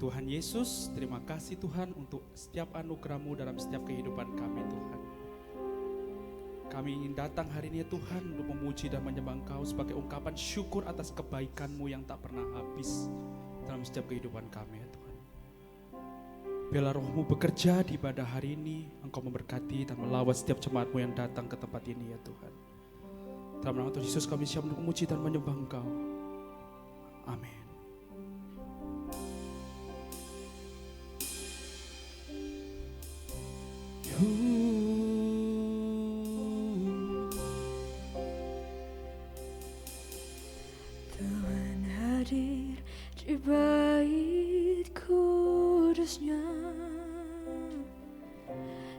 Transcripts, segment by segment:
Tuhan Yesus, terima kasih Tuhan untuk setiap anugerah-Mu dalam setiap kehidupan kami Tuhan. Kami ingin datang hari ini ya Tuhan untuk memuji dan menyembah Engkau sebagai ungkapan syukur atas kebaikan-Mu yang tak pernah habis dalam setiap kehidupan kami ya Tuhan. Biarlah Roh-Mu bekerja di ibadah hari ini, Engkau memberkati dan melawat setiap jemaat-Mu yang datang ke tempat ini ya Tuhan. Dalam nama Tuhan Yesus kami siap untuk memuji dan menyembah Engkau. Amin. Tuhan hadir di bait kudusnya,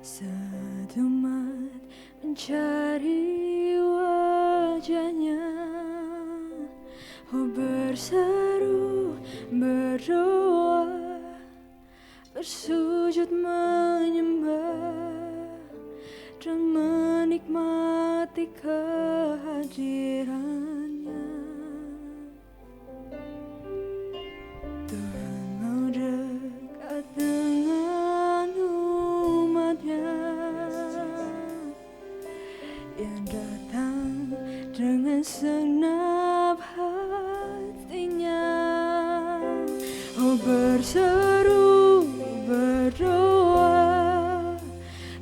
saat umat mencari wajahnya. Oh, berseru, berdoa, bersujud menyembah dan menikmati kehadirannya. Tuhan mau dekat dengan umatnya yang datang dengan segenap hatinya. Oh, berseru, berdoa,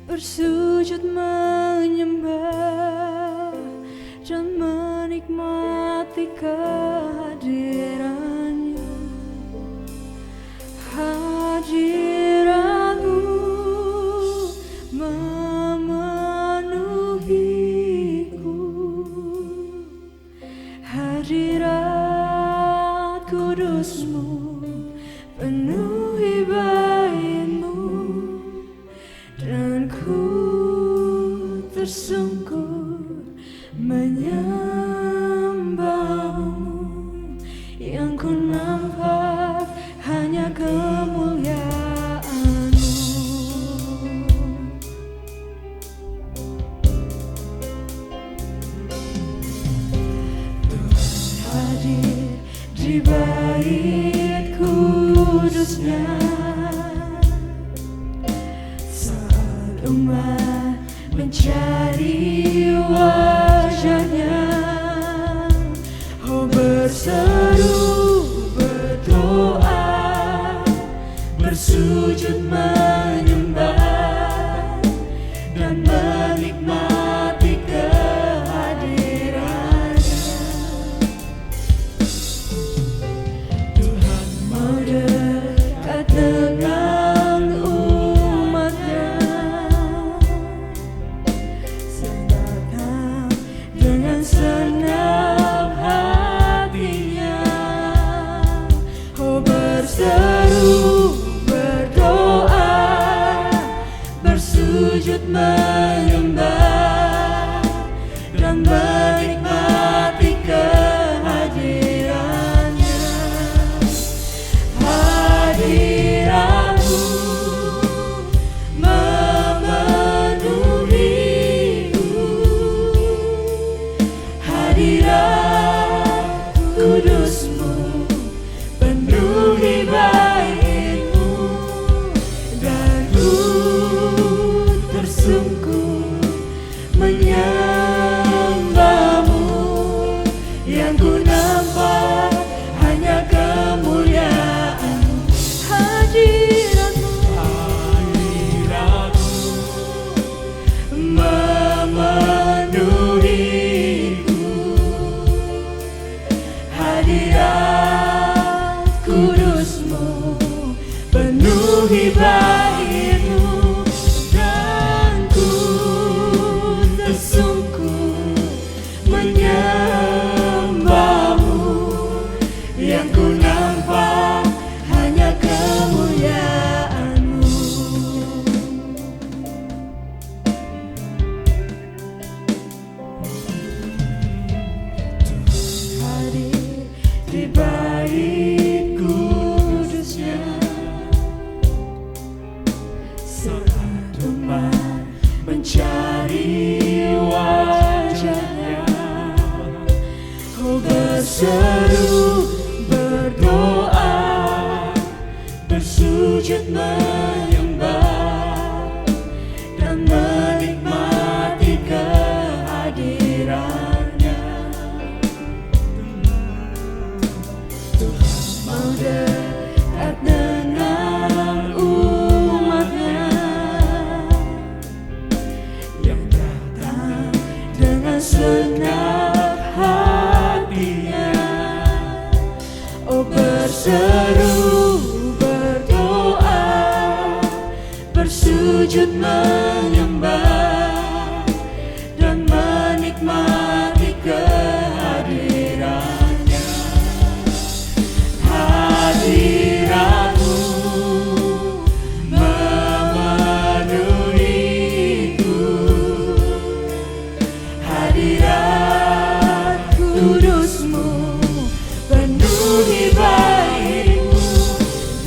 bersujud menyembah dan menikmati kehadirannya. Hadirat-Mu memenuhiku, hadirat kudus-Mu penuhi bait-Mu, dan ku tersungkur menyembah-Mu. Yang ku nampak hanya kemuliaan-Mu. Tuhan hadir di bait kudusnya, saat umat mencari wajahnya. Oh, berseru, berdoa, bersujud menyembah dan menikmati kehadirannya. Tuhan mau dekat dengan umatnya, datang dengan senang hatinya. Oh, berseru, berdoa, bersujud menyembah dan menikmati kehadirannya. Hadirat-Mu memenuhiku, hadirat kudus-Mu penuhi bait-Mu, dan ku tersungkur menyembah-Mu. Yang ku nampak hanya kemuliaan-Mu. Hadirat-Mu memenuhiku, hadirat kudus-Mu penuhi bait-Mu, dan ku tersungkur menyembah-Mu. Yang ku nampak hanya kemuliaan-Mu. Hadir di bait kudusnya, saat umat mencari wajahnya. Oh, berseru, berdoa, bersujud menyembah dan menikmati kehadirannya. Tuhan mau dekat dengan umatnya yang datang dengan segenap hatinya. Oh, berseru, berdoa, bersujud menyembah dan menikmati kehadirannya. Hadiratmu memenuhiku, hadirat kudusmu penuhi baitku,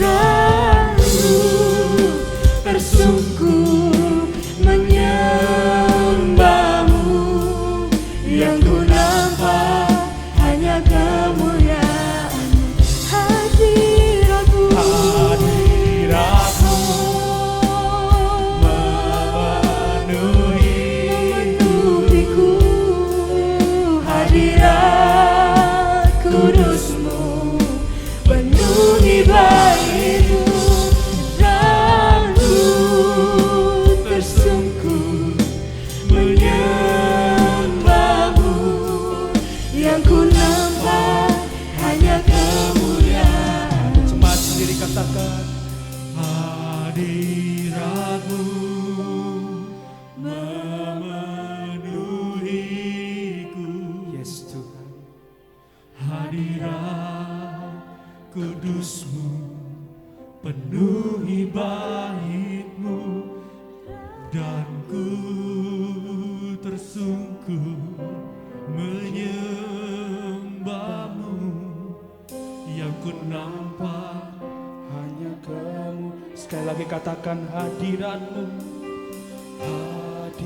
ragu tersungkur menyembahmu. Yang ku nampak hanya kemuliaan-Mu. Hadirat-Mu memenuhiku, hadirat kudusmu penuhi baitku, ragu tersungkur menyembahmu. Yang ku nampak hanya kemuliaan. Jemaat sendiri katakan, Hadirat-Mu memenuhiku, yes Tuhan. hadirat kudus-Mu penuhi bait-Mu, dan ku tersungkur menyembah-Mu. Yang ku nampak Hanya Kamu. Sekali lagi katakan, hadirat-Mu, hadirat-Mu.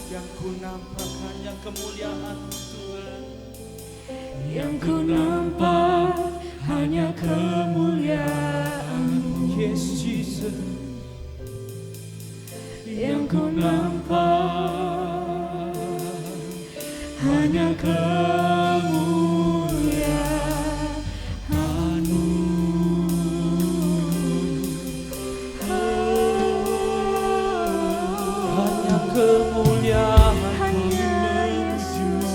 Yang ku nampak hanya kemuliaan Tuhan. yang ku nampak hanya kemuliaan-Mu. Yes Jesus. Yang ku nampak hanya kemuliaan-Mu. Hanya kemuliaan Hanya Yesus,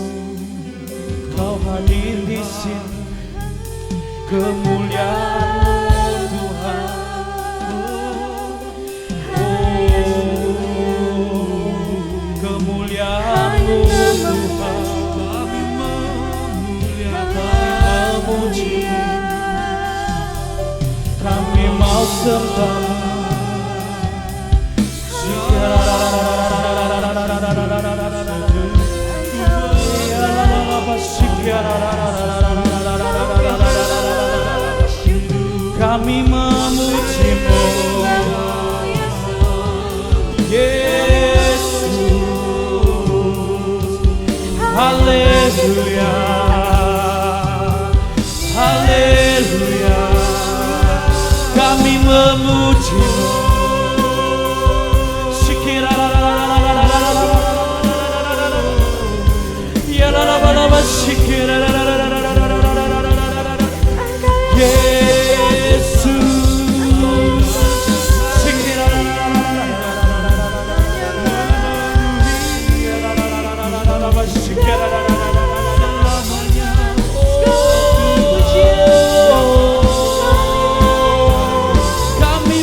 Kau hadir di sini. Kemuliaan Tuhan. Kemuliaan-Mu Tuhan. kami memuji, kami mau sembah. Kami memuji-Mu, Yesus. Haleluya, haleluya. Kami memuji-Mu. Kami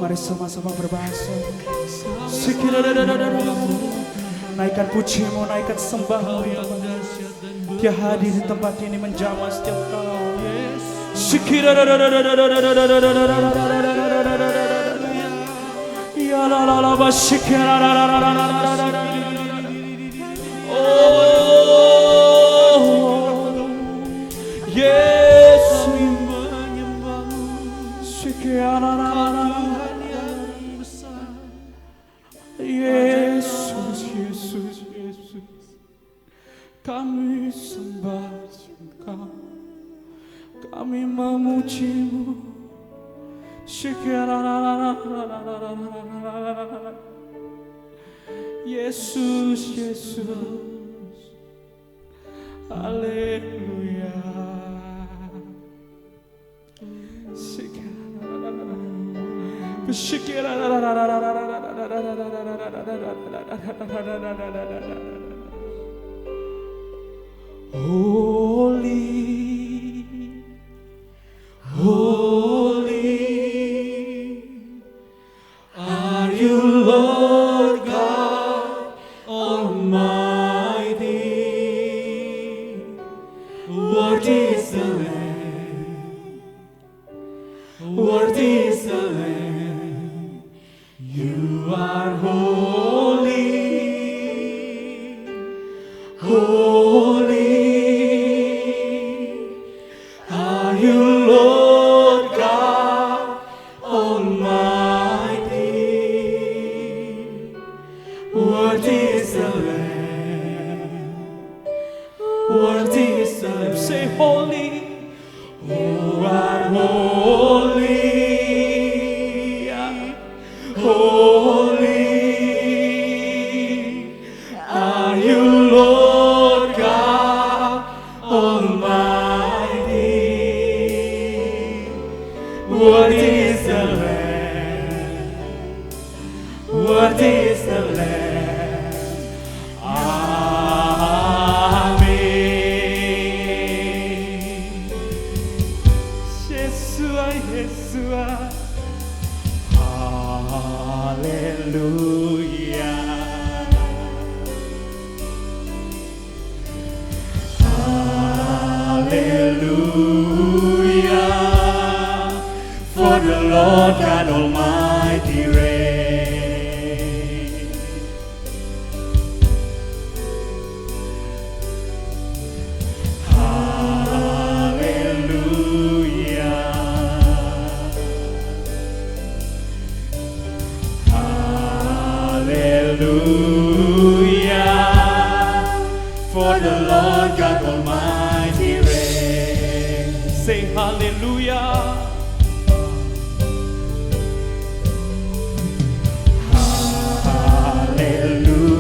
Mari sama-sama berbahasa. Naikkan pujimu, naikkan sembahmu. Dia hadir di tempat ini menjamah setiap kali. Ya la la la ba oh Yesus Yesus, Yesus, Yesus, kami sembah Engkau, kami memujimu. Yesus, Yesus, haleluya. Holy, holy are you, Lord God Almighty. Worthy is the Lamb, worthy is the Lamb. You are holy, holy are you, Lord God Almighty. Worthy is the Lamb, worthy is the Lamb. Say holy, you are holy, holy are you, Lord God Almighty. Worthy is the Lamb, worthy is the Lamb. Amen. Yeshua, Yeshua, haleluya. Hallelujah, for the Lord God Almighty reigns. Hallelujah, hallelujah, for the Lord God Almighty reigns. Say hallelujah.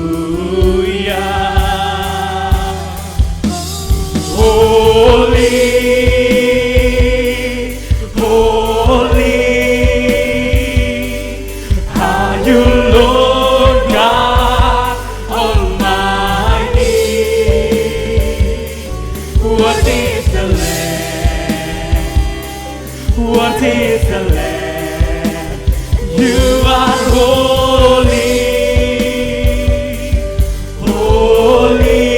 Hallelujah. Holy, holy are you, Lord God Almighty. What is the Lamb? What is the Lamb? You are holy, holy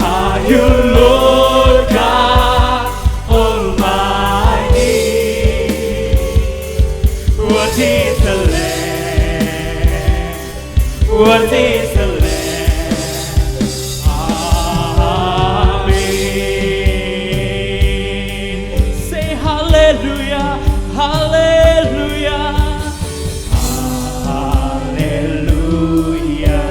are you, Lord God Almighty. What is the Lamb? What is the Lamb? Hallelujah, hallelujah, hallelujah,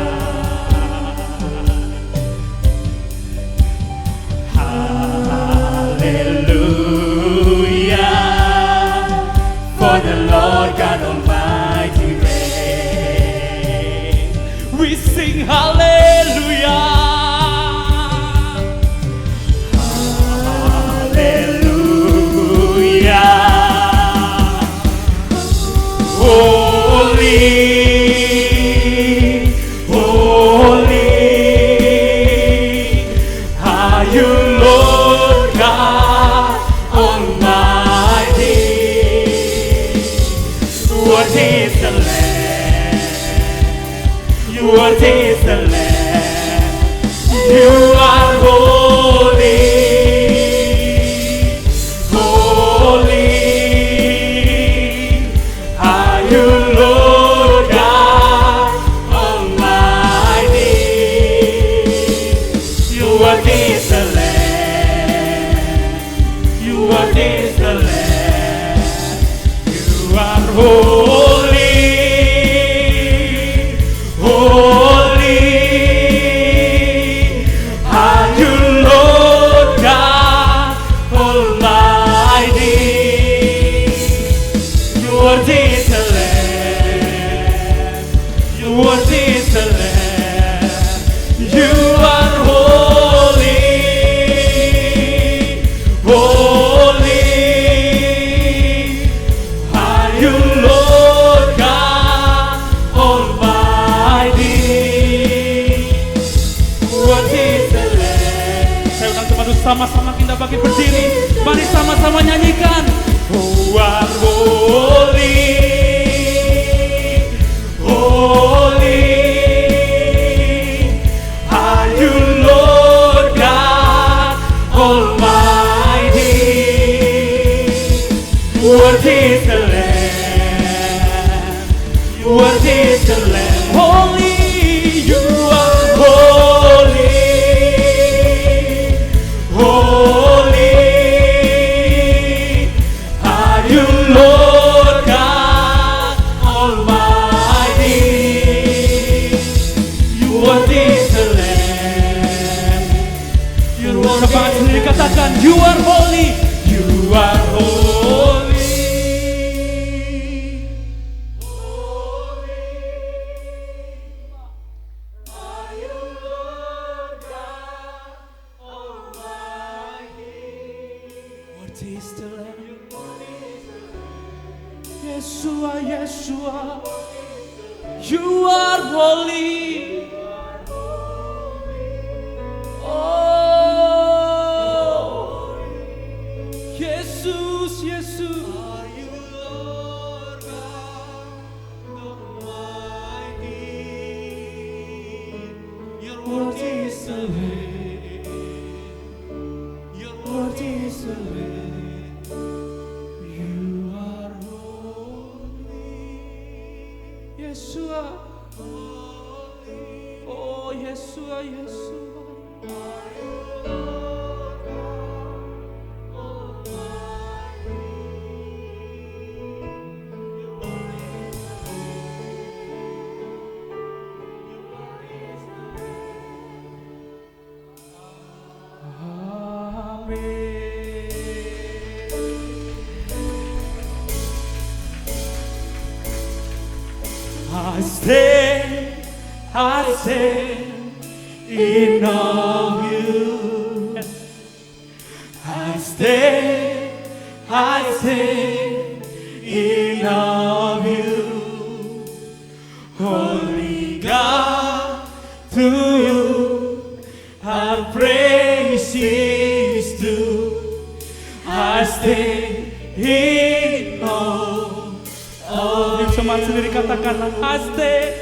hallelujah, for the Lord God Almighty reigns. We sing hallelujah. Holy, holy are you, Lord God Almighty. Worthy is the Lamb. You are holy. Holy are you, Lord God Almighty. You are the Lamb. You are the Lamb. You are holy. Holy are you, Lord God Almighty. You are the Lamb. You are the Lamb. You are holy. Holy are you, Lord God Almighty. What is the Lamb? Saya undang teman-teman sama-sama kita bangkit berdiri. Mari sama-sama nyanyikan. Who are holy, holy are you, Lord God Almighty. What is the Lamb? What is the Lamb? Holy, you are holy. Holy are you, Lord God Almighty. You are the Lamb. You are Sepakat sendiri katakan, you are holy. You are holy. Are you, Lord God Almighty? What is the Lamb? Yeshua, Yeshua, you are holy. Oh, Jesus, Jesus. Are you, Lord God Almighty? Your word is the way. Your word is the way. You are holy. Yeshua. Oh, Yeshua, Yeshua. I stand in awe of you. I stand in awe of you. Holy God, to you our praise is due. I stand in awe of Yang semangat sendiri katakanlah, I stand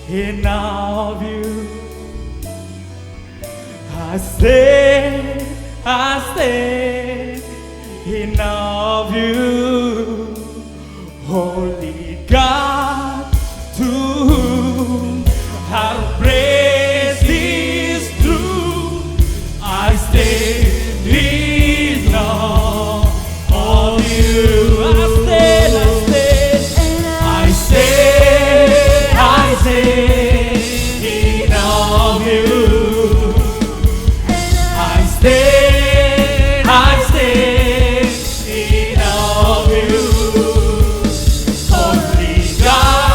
in awe of you. I stand in awe of you. Holy God, to whom our praise is due. I stand in awe of you. I stand in awe of you. I stand in awe of you. Holy God.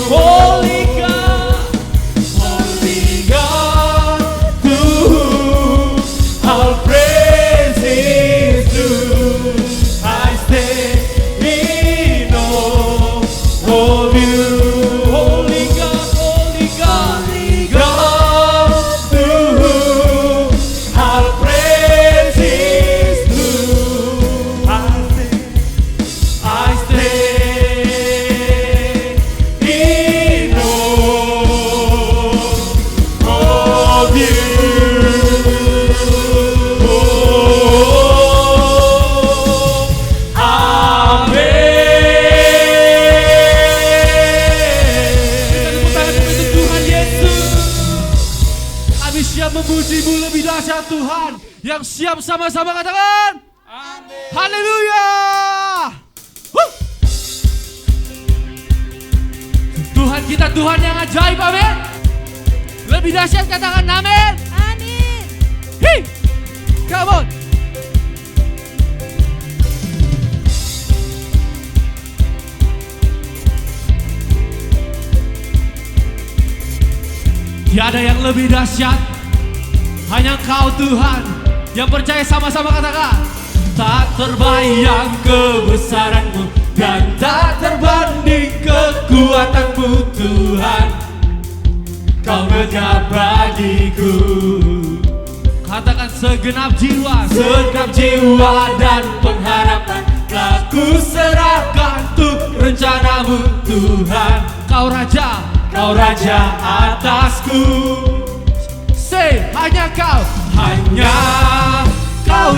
Holy God, Holy God, to whom all praise is due. I stand in awe of you. Holy God, Holy God, Holy God, to whom all praise is due. I stand in awe of you. Tuhan Yesus, kami siap memuji-Mu lebih dahsyat Tuhan. Yang siap sama-sama katakan amin. Haleluya. Tuhan kita Tuhan yang ajaib, amin. Lebih dahsyat katakan amin. Amin. Hey, come on. Tiada yang lebih dahsyat, hanya Kau Tuhan. Yang percaya sama-sama katakan, tak terbayang kebesaran-Mu dan tak terbanding kekuatan-Mu Tuhan. Kau megah bagiku. Katakan segenap jiwa dan pengharapan telah ku serahkan untuk rencana-Mu Tuhan. Kau Raja atasku. Say, hanya Kau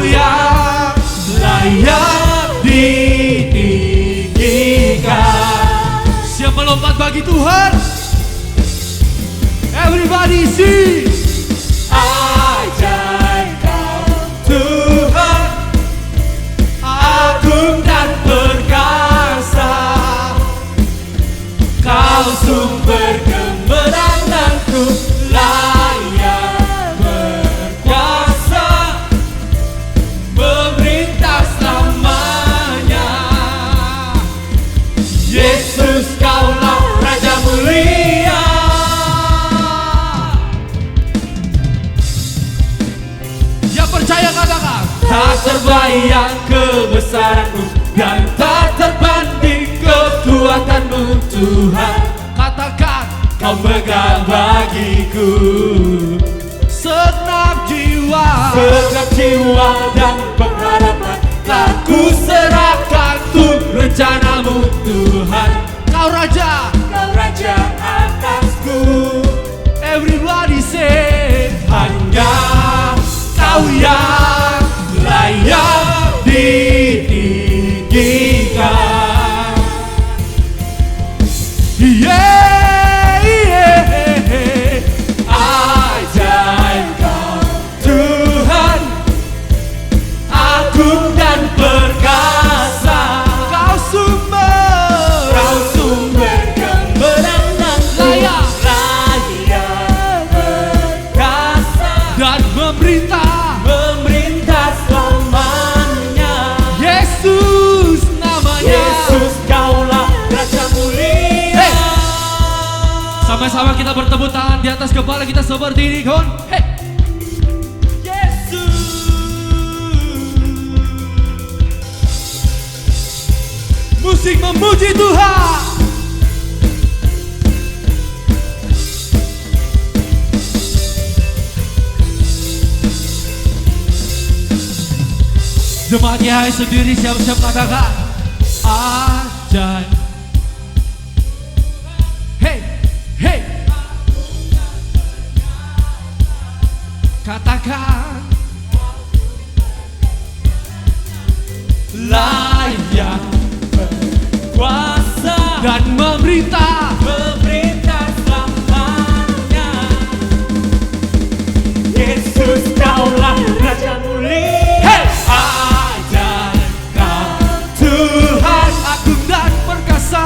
yang layak ditinggikan. Siap melompat bagi Tuhan. Everybody sing. Ajaib Kau Tuhan, agung dan perkasa. Kau sumber kemenanganku, layak berkuasa, memerintah selamanya. Yesus, Kaulah Raja mulia. Yang percaya katakan, tak terbayang kebesaran-Mu dan tak terbanding kekuatan-Mu Tuhan. Katakan, Kau megah bagiku. Segenap jiwa dan pengharapan telah ku serahkan untuk rencana-Mu Tuhan. Kau Raja atasku. Everybody say, hanya Kau yang layak ditinggikan. Yeah, yeah. Ajaib Kau Tuhan, agung dan perkasa. Kau sumber kemenangan, layak berkasa dan memerintah selamanya. Yesus namanya. Yesus, Kaulah Raja mulia. Hey. Sama-sama kita bertepuk tangan di atas kepala kita seperti ini, kawan. Hey. Yesus. Musik memuji Tuhan. Jemaat YHI sendiri siap-siap katakan ajaib. Hey, hey. Katakan layak berkuasa dan memerintah selamanya. Yesus, Kaulah Raja mulia. Hey! Ajaib Kau Tuhan, agung dan perkasa.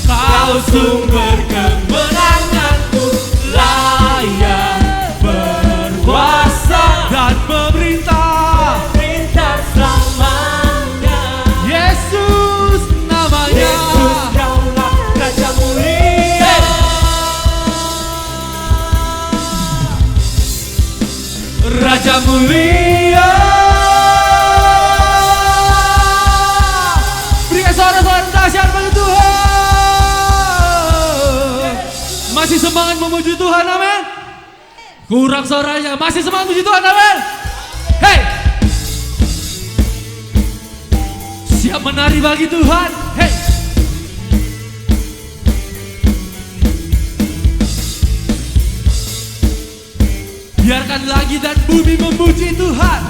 Kau sumber kemenanganku, layak berkuasa dan memerintah selamanya. Yesus. Masih semangat memuji Tuhan, amin. Kurang suaranya, masih semangat memuji Tuhan, amin. Hey, siap menari bagi Tuhan. Hey, biarkan langit dan bumi memuji Tuhan.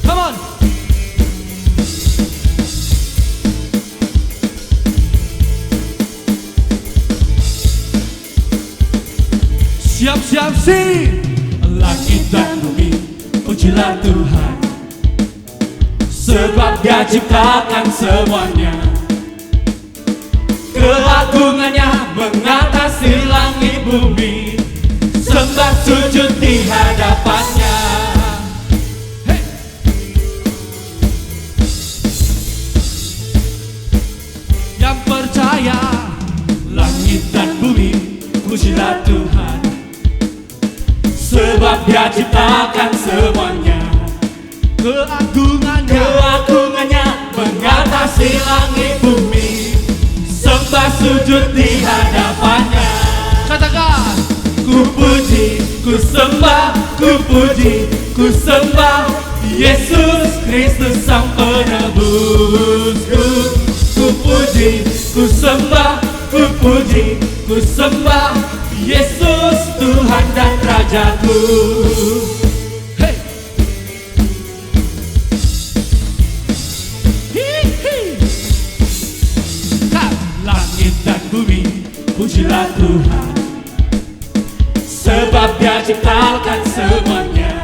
Come on. Siap-siap sih. Langit dan bumi pujilah Tuhan, sebab Dia ciptakan semuanya. Keagungannya mengatasi langit bumi, sembah sujud di hadapannya. Hey. Yang percaya, langit dan bumi pujilah Tuhan, sebab Dia ciptakan semuanya. Keagungannya mengatasi langit bumi, sembah sujud di hadapannya. Katakan, ku puji, ku sembah, ku puji, ku sembah Yesus Kristus Sang Penebusku. Ku puji, ku sembah, ku puji, ku sembah Yesus Tuhan dan Rajaku. Hey. Langit dan bumi pujilah Tuhan, sebab Dia ciptakan semuanya.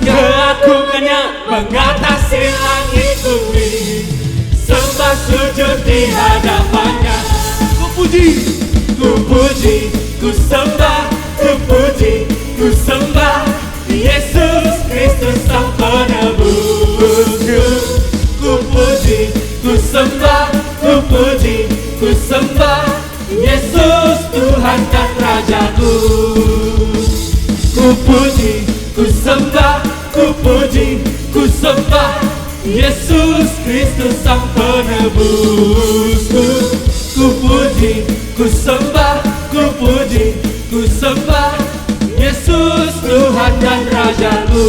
Keagungannya mengatasi langit bumi, sembah sujud di hadapannya. Ku puji, ku puji, ku sembah, ku puji, ku sembah Yesus Kristus Sang Penebusku. Ku puji, ku sembah, ku puji, ku sembah Yesus Tuhan dan Rajaku. Ku puji, ku sembah, ku puji, ku sembah Yesus Kristus Sang Penebusku. Ku puji, ku sembah, ku puji, ku sembah Yesus Tuhan dan Rajaku.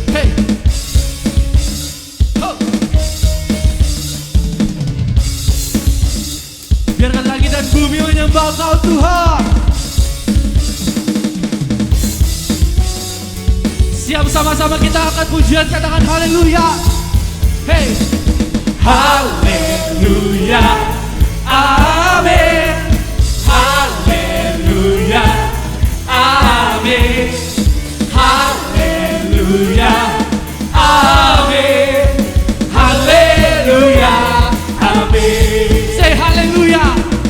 Hey. Oh. Biarkan langit dan bumi menyembah Kau Tuhan. Siap, sama-sama kita akan pujian, katakan haleluya. Hey, haleluya, amin. Haleluya, amin. Haleluya, amin. Haleluya, amin. Say haleluya.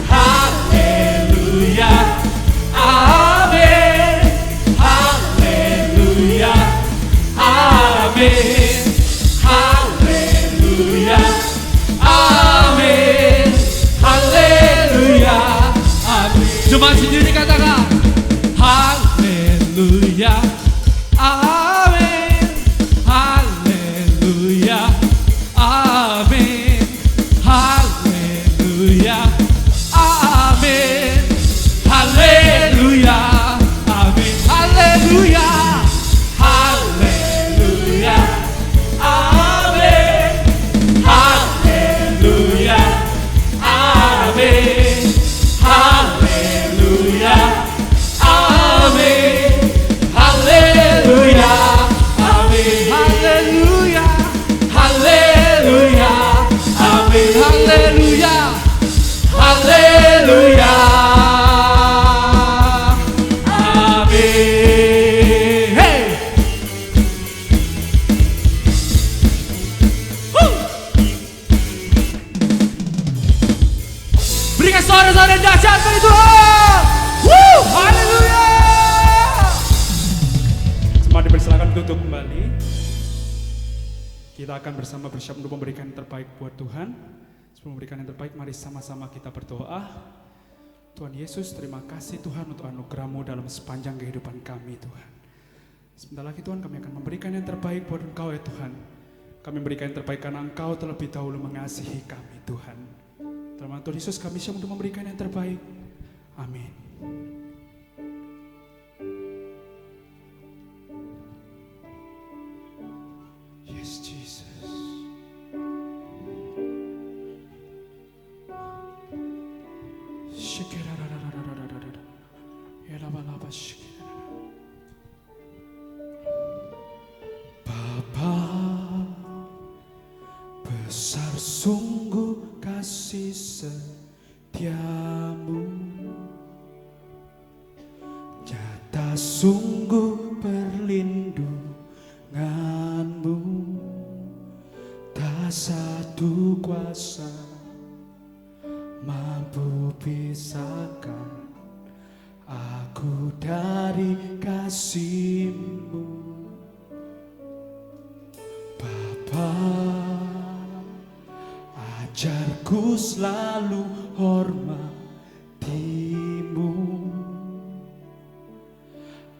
Haleluya, amin. Haleluya, amin. Haleluya, amin. Haleluya, amin. Jemaat sendiri katakan haleluya, amin. Haleluya, amin. Haleluya, amin. Haleluya, amin. Haleluya, haleluya, amin. Haleluya, amin. Haleluya, amin. Haleluya, amin. Haleluya, haleluya, amin. Haleluya, haleluya, amin. Hey. Berikan suara-suara dahsyat bagi Tuhan. Haleluya. Semua dipersilakan duduk kembali. Kita akan bersama bersiap untuk memberikan yang terbaik buat Tuhan. Sebelum memberikan yang terbaik, mari sama-sama kita berdoa. Tuhan Yesus, terima kasih Tuhan untuk anugerah-Mu dalam sepanjang kehidupan kami Tuhan. Sebentar lagi Tuhan, kami akan memberikan yang terbaik buat Engkau ya Tuhan. Kami memberikan yang terbaik karena Engkau terlebih dahulu mengasihi kami Tuhan. Dalam Tuhan Yesus kami siap untuk memberikan yang terbaik. Amin. Yes, Jesus. Bapa, besar sungguh kasih setiamu, nyata sungguh perlindunganmu, tak satu kuasa mampu pisahkan aku dari kasih-Mu. Bapa, ajarku selalu hormati-Mu,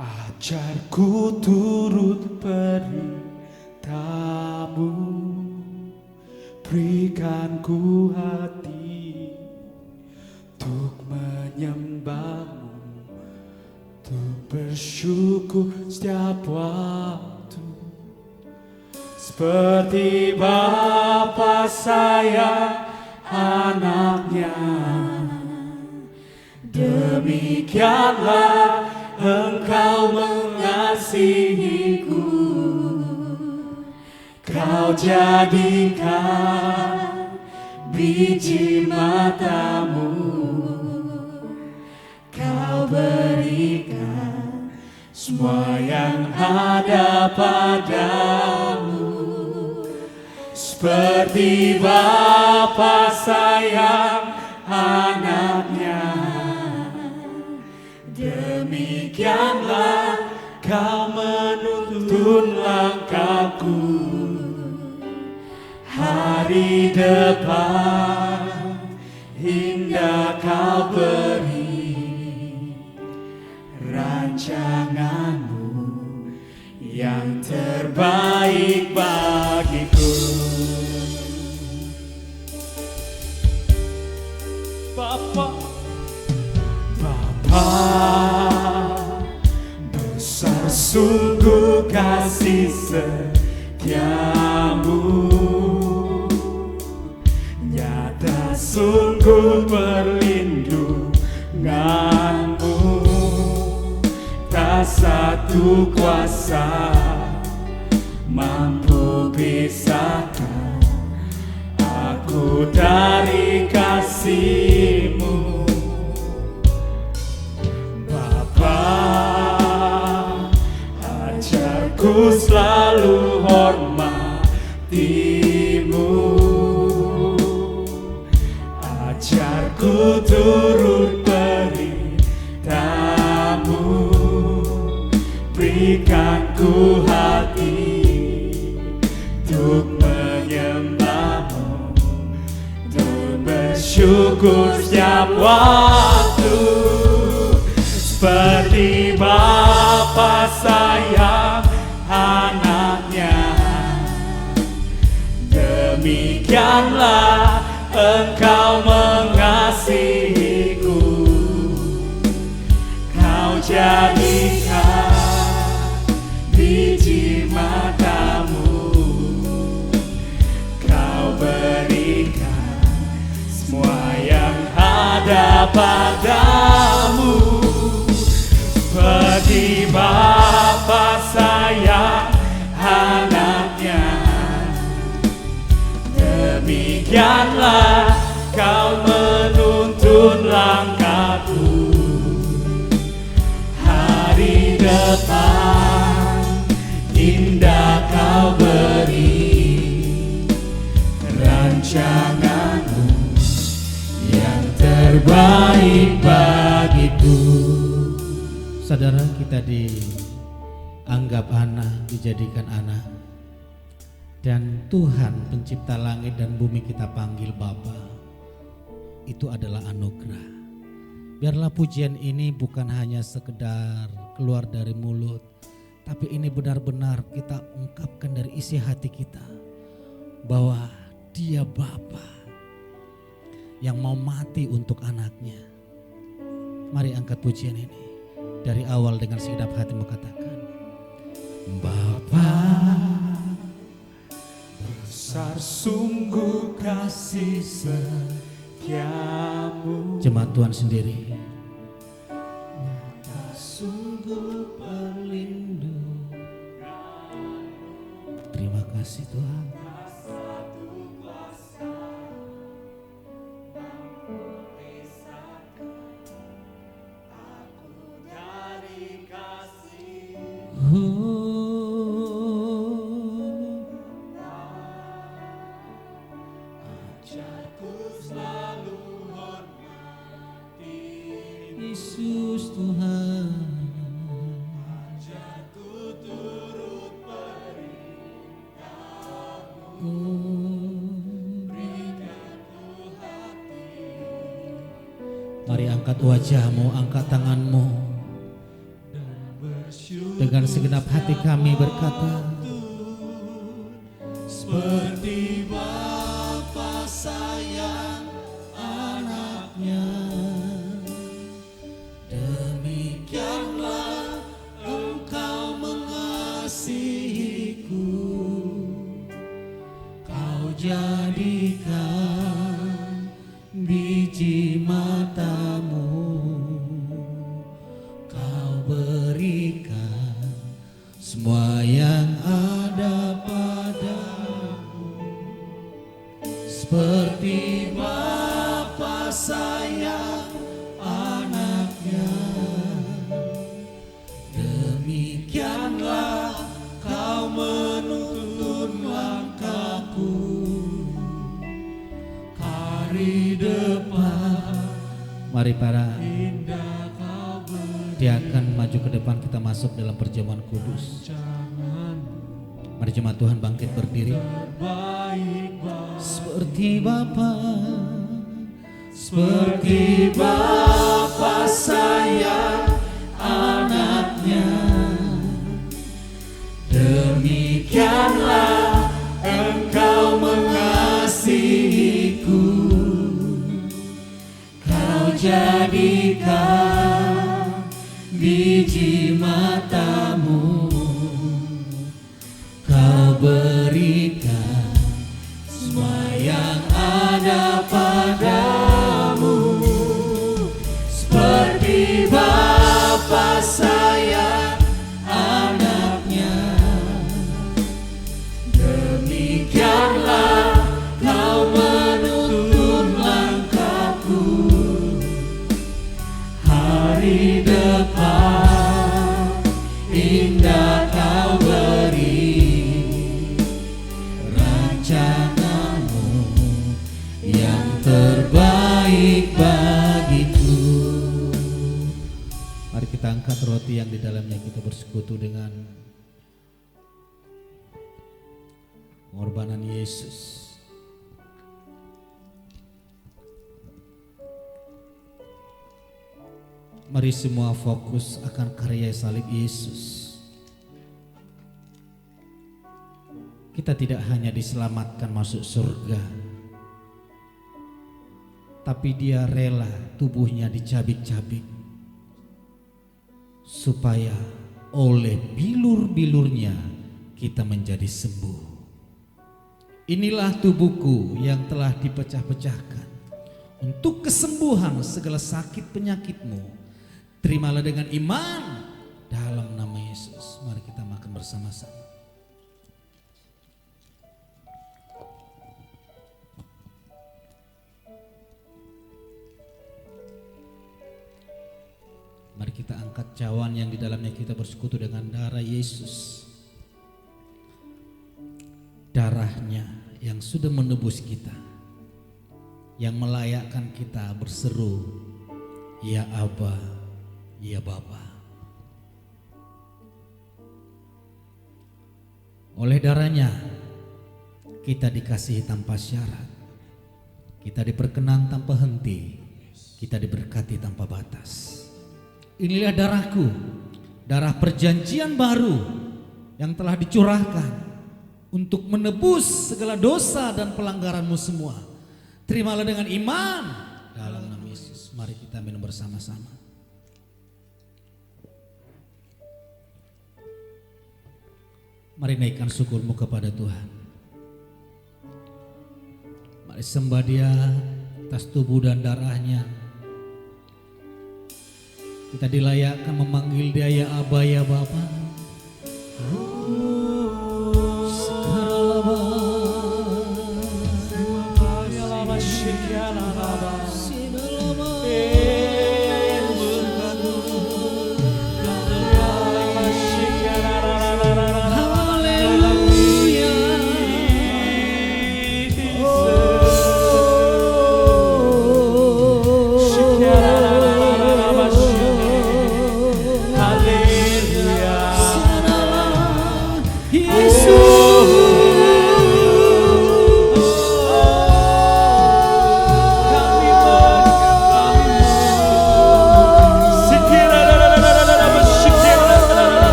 ajarku turut perintah-Mu, berikan ku hati untuk menyembah-Mu, untuk bersyukur setiap waktu. Seperti Bapa sayang anaknya, demikianlah Engkau mengasihiku. Kau jadikan biji mata-Mu, Kau berikan semua yang ada padamu. Seperti Bapa sayang anaknya, demikianlah Kau menuntun langkahku. Hari depan indah Kau beri, rancangan-Mu yang terbaik bagiku. Bapa, besar sungguh kasih setiamu, nyata sungguh perlindungan-Mu, tak satu kuasa mampu pisahkan aku dari kasih-Mu. Bapa, ajarku selalu hormati-Mu, ajarku turut perintah-Mu, berikan ku hati untuk menyembah-Mu, untuk bersyukur setiap waktu. Seperti Bapa sayang anaknya, demikianlah Engkau mengasihiku. Kau jadikan biji mata-Mu, Kau berikan semua yang ada padamu. Seperti Bapa sayang anaknya, demikianlah Kau menuntun langkahku. Hari depan indah Kau beri, rancangan-Mu yang terbaik bagiku. Saudara, kita dianggap anak, dijadikan anak, dan Tuhan pencipta langit dan bumi kita panggil Bapa. Itu adalah anugerah. Biarlah pujian ini bukan hanya sekedar keluar dari mulut, tapi ini benar-benar kita ungkapkan dari isi hati kita bahwa Dia Bapa yang mau mati untuk anaknya. Mari angkat pujian ini dari awal dengan segenap hatimu, katakan, Bapa, besar sungguh kasih setiamu. Jemaat Tuhan sendiri, sungguh pelindung. Terima kasih Tuhan. Yesus Tuhan, mari angkat wajahmu, angkat tanganmu. Dengan segenap hati kami berkata, seperti Bapa sayang anaknya, demikianlah Engkau mengasihiku. Kau jadikan biji matamu, Kau berikan semua yang ada padamu. Seperti Bapa sayang anaknya, demikianlah Kau menuntun langkahku. Hari depan, mari para diakan maju ke depan, kita masuk dalam perjamuan kudus. Mari jemaat Tuhan bangkit berdiri. Seperti Bapa sayang anaknya, demikianlah Engkau mengasihiku. Kau jadikan biji matamu, Kau berikan semua yang ada padamu. Seperti Bapa sayang anaknya, demikianlah Kau menuntun langkahku. Hari depan indah Kau beri, rancanganmu yang terbaik bagiku. Mari kita angkat roti yang di dalamnya kita bersekutu dengan pengorbanan Yesus. Mari semua fokus akan karya salib Yesus. Kita tidak hanya diselamatkan masuk surga, tapi Dia rela tubuhnya dicabik-cabik supaya oleh bilur-bilurnya kita menjadi sembuh. Inilah tubuhku yang telah dipecah-pecahkan untuk kesembuhan segala sakit penyakitmu. Terimalah dengan iman dalam nama Yesus. Mari kita makan bersama-sama. Mari kita angkat cawan yang di dalamnya kita bersekutu dengan darah Yesus. Darahnya yang sudah menebus kita, yang melayakkan kita berseru, Ya Aba, Ya Bapa. Oleh darahnya kita dikasihi tanpa syarat, kita diperkenan tanpa henti, kita diberkati tanpa batas. Inilah darahku, darah perjanjian baru yang telah dicurahkan untuk menebus segala dosa dan pelanggaranmu semua. Terimalah dengan iman dalam nama Yesus. Mari kita minum bersama-sama. Mari naikkan syukurmu kepada Tuhan. Mari sembah Dia atas tubuh dan darahnya. Kita dilayakkan memanggil Dia ya Aba ya Bapa.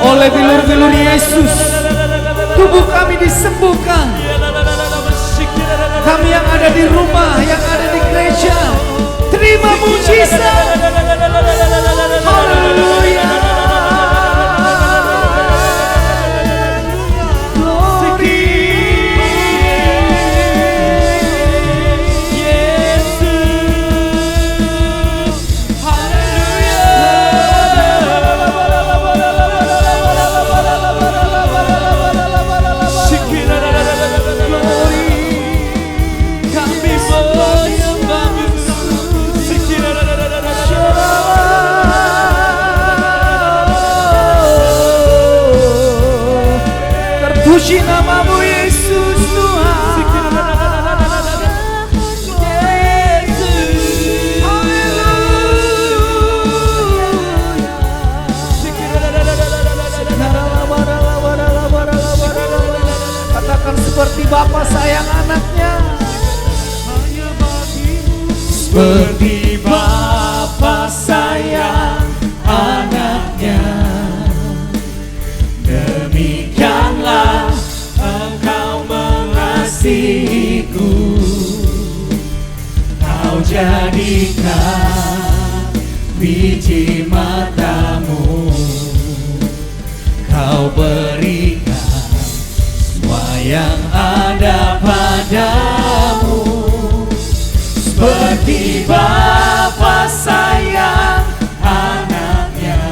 Oleh bilur-bilur Yesus, tubuh kami disembuhkan. Kami yang ada di rumah, yang ada di gereja, terima mujizat. Haleluya. Puji namamu Yesus Tuhan. Katakan seperti Bapa sayang anaknya. Seperti Bapa sayang anaknya, demikianlah Engkau mengasihiku. Kau jadikan biji matamu, Kau berikan semua yang ada padamu. Seperti Bapa sayang anaknya,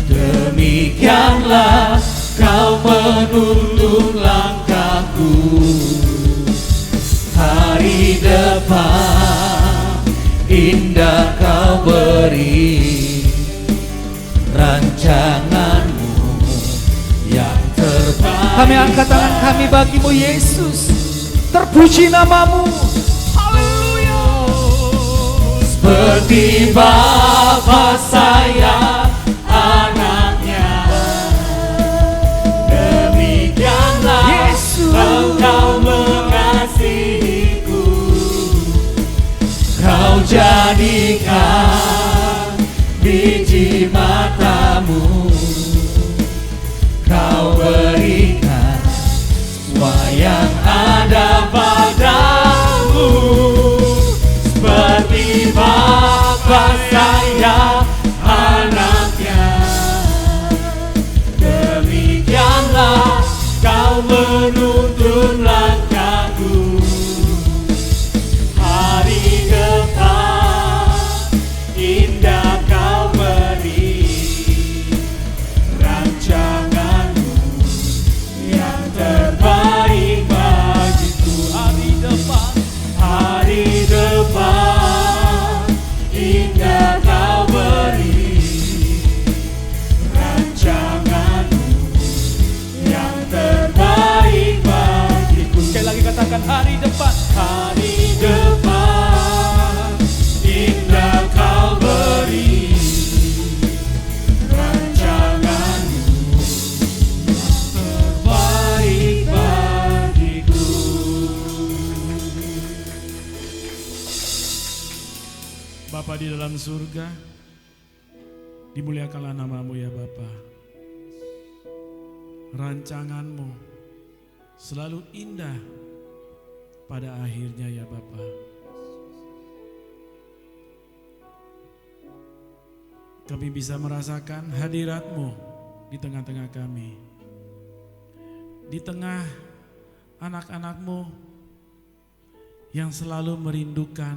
demikianlah Kau menuntun langkahku. Hari depan indah Kau beri, rancanganmu yang terbaik. Kami angkat tangan kami bagimu Yesus. Terpuji namamu. Haleluya. Seperti Bapa sayang anaknya, demikianlah Yesus Engkau mengasihiku. Kau jadikan biji matamu, Kau berikan semua yang ada padamu. Seperti Bapa sayang anaknya, demikianlah Kau menuntun langkahku. Hari depan indah Kau beri, di dalam surga, dimuliakanlah namamu ya Bapa. Rancanganmu selalu indah pada akhirnya ya Bapa. Kami bisa merasakan hadirat-Mu di tengah-tengah kami. Di tengah anak-anak-Mu yang selalu merindukan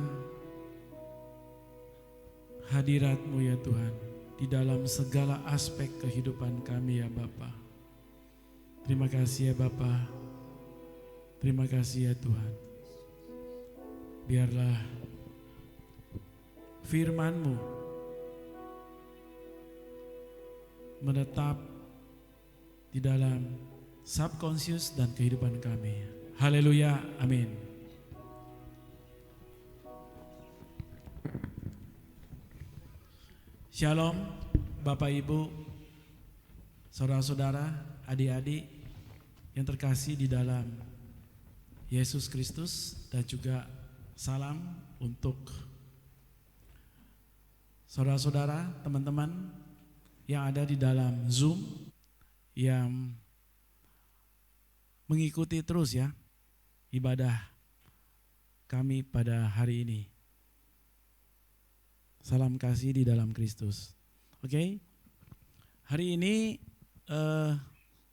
hadirat-Mu ya Tuhan. Di dalam segala aspek kehidupan kami ya Bapa. Terima kasih ya Bapa. Terima kasih ya Tuhan. Biarlah firman-Mu menetap di dalam subconscious dan kehidupan kami. Haleluya, amin. Shalom Bapak Ibu, saudara-saudara, adik-adik yang terkasih di dalam Yesus Kristus, dan juga salam untuk saudara-saudara, teman-teman yang ada di dalam Zoom yang mengikuti terus ya ibadah kami pada hari ini. Salam kasih di dalam Kristus. Oke. Hari ini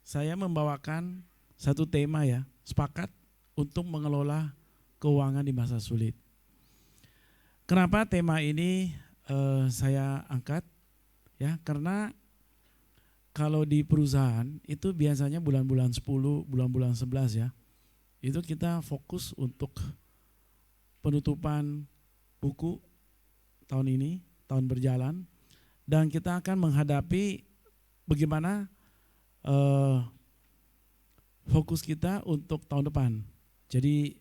saya membawakan satu tema ya, sepakat untuk mengelola keuangan di masa sulit. Kenapa tema ini saya angkat? Ya, karena kalau di perusahaan itu biasanya bulan-bulan 10, bulan-bulan 11 ya, itu kita fokus untuk penutupan buku tahun ini, tahun berjalan, dan kita akan menghadapi bagaimana fokus kita untuk tahun depan. Jadi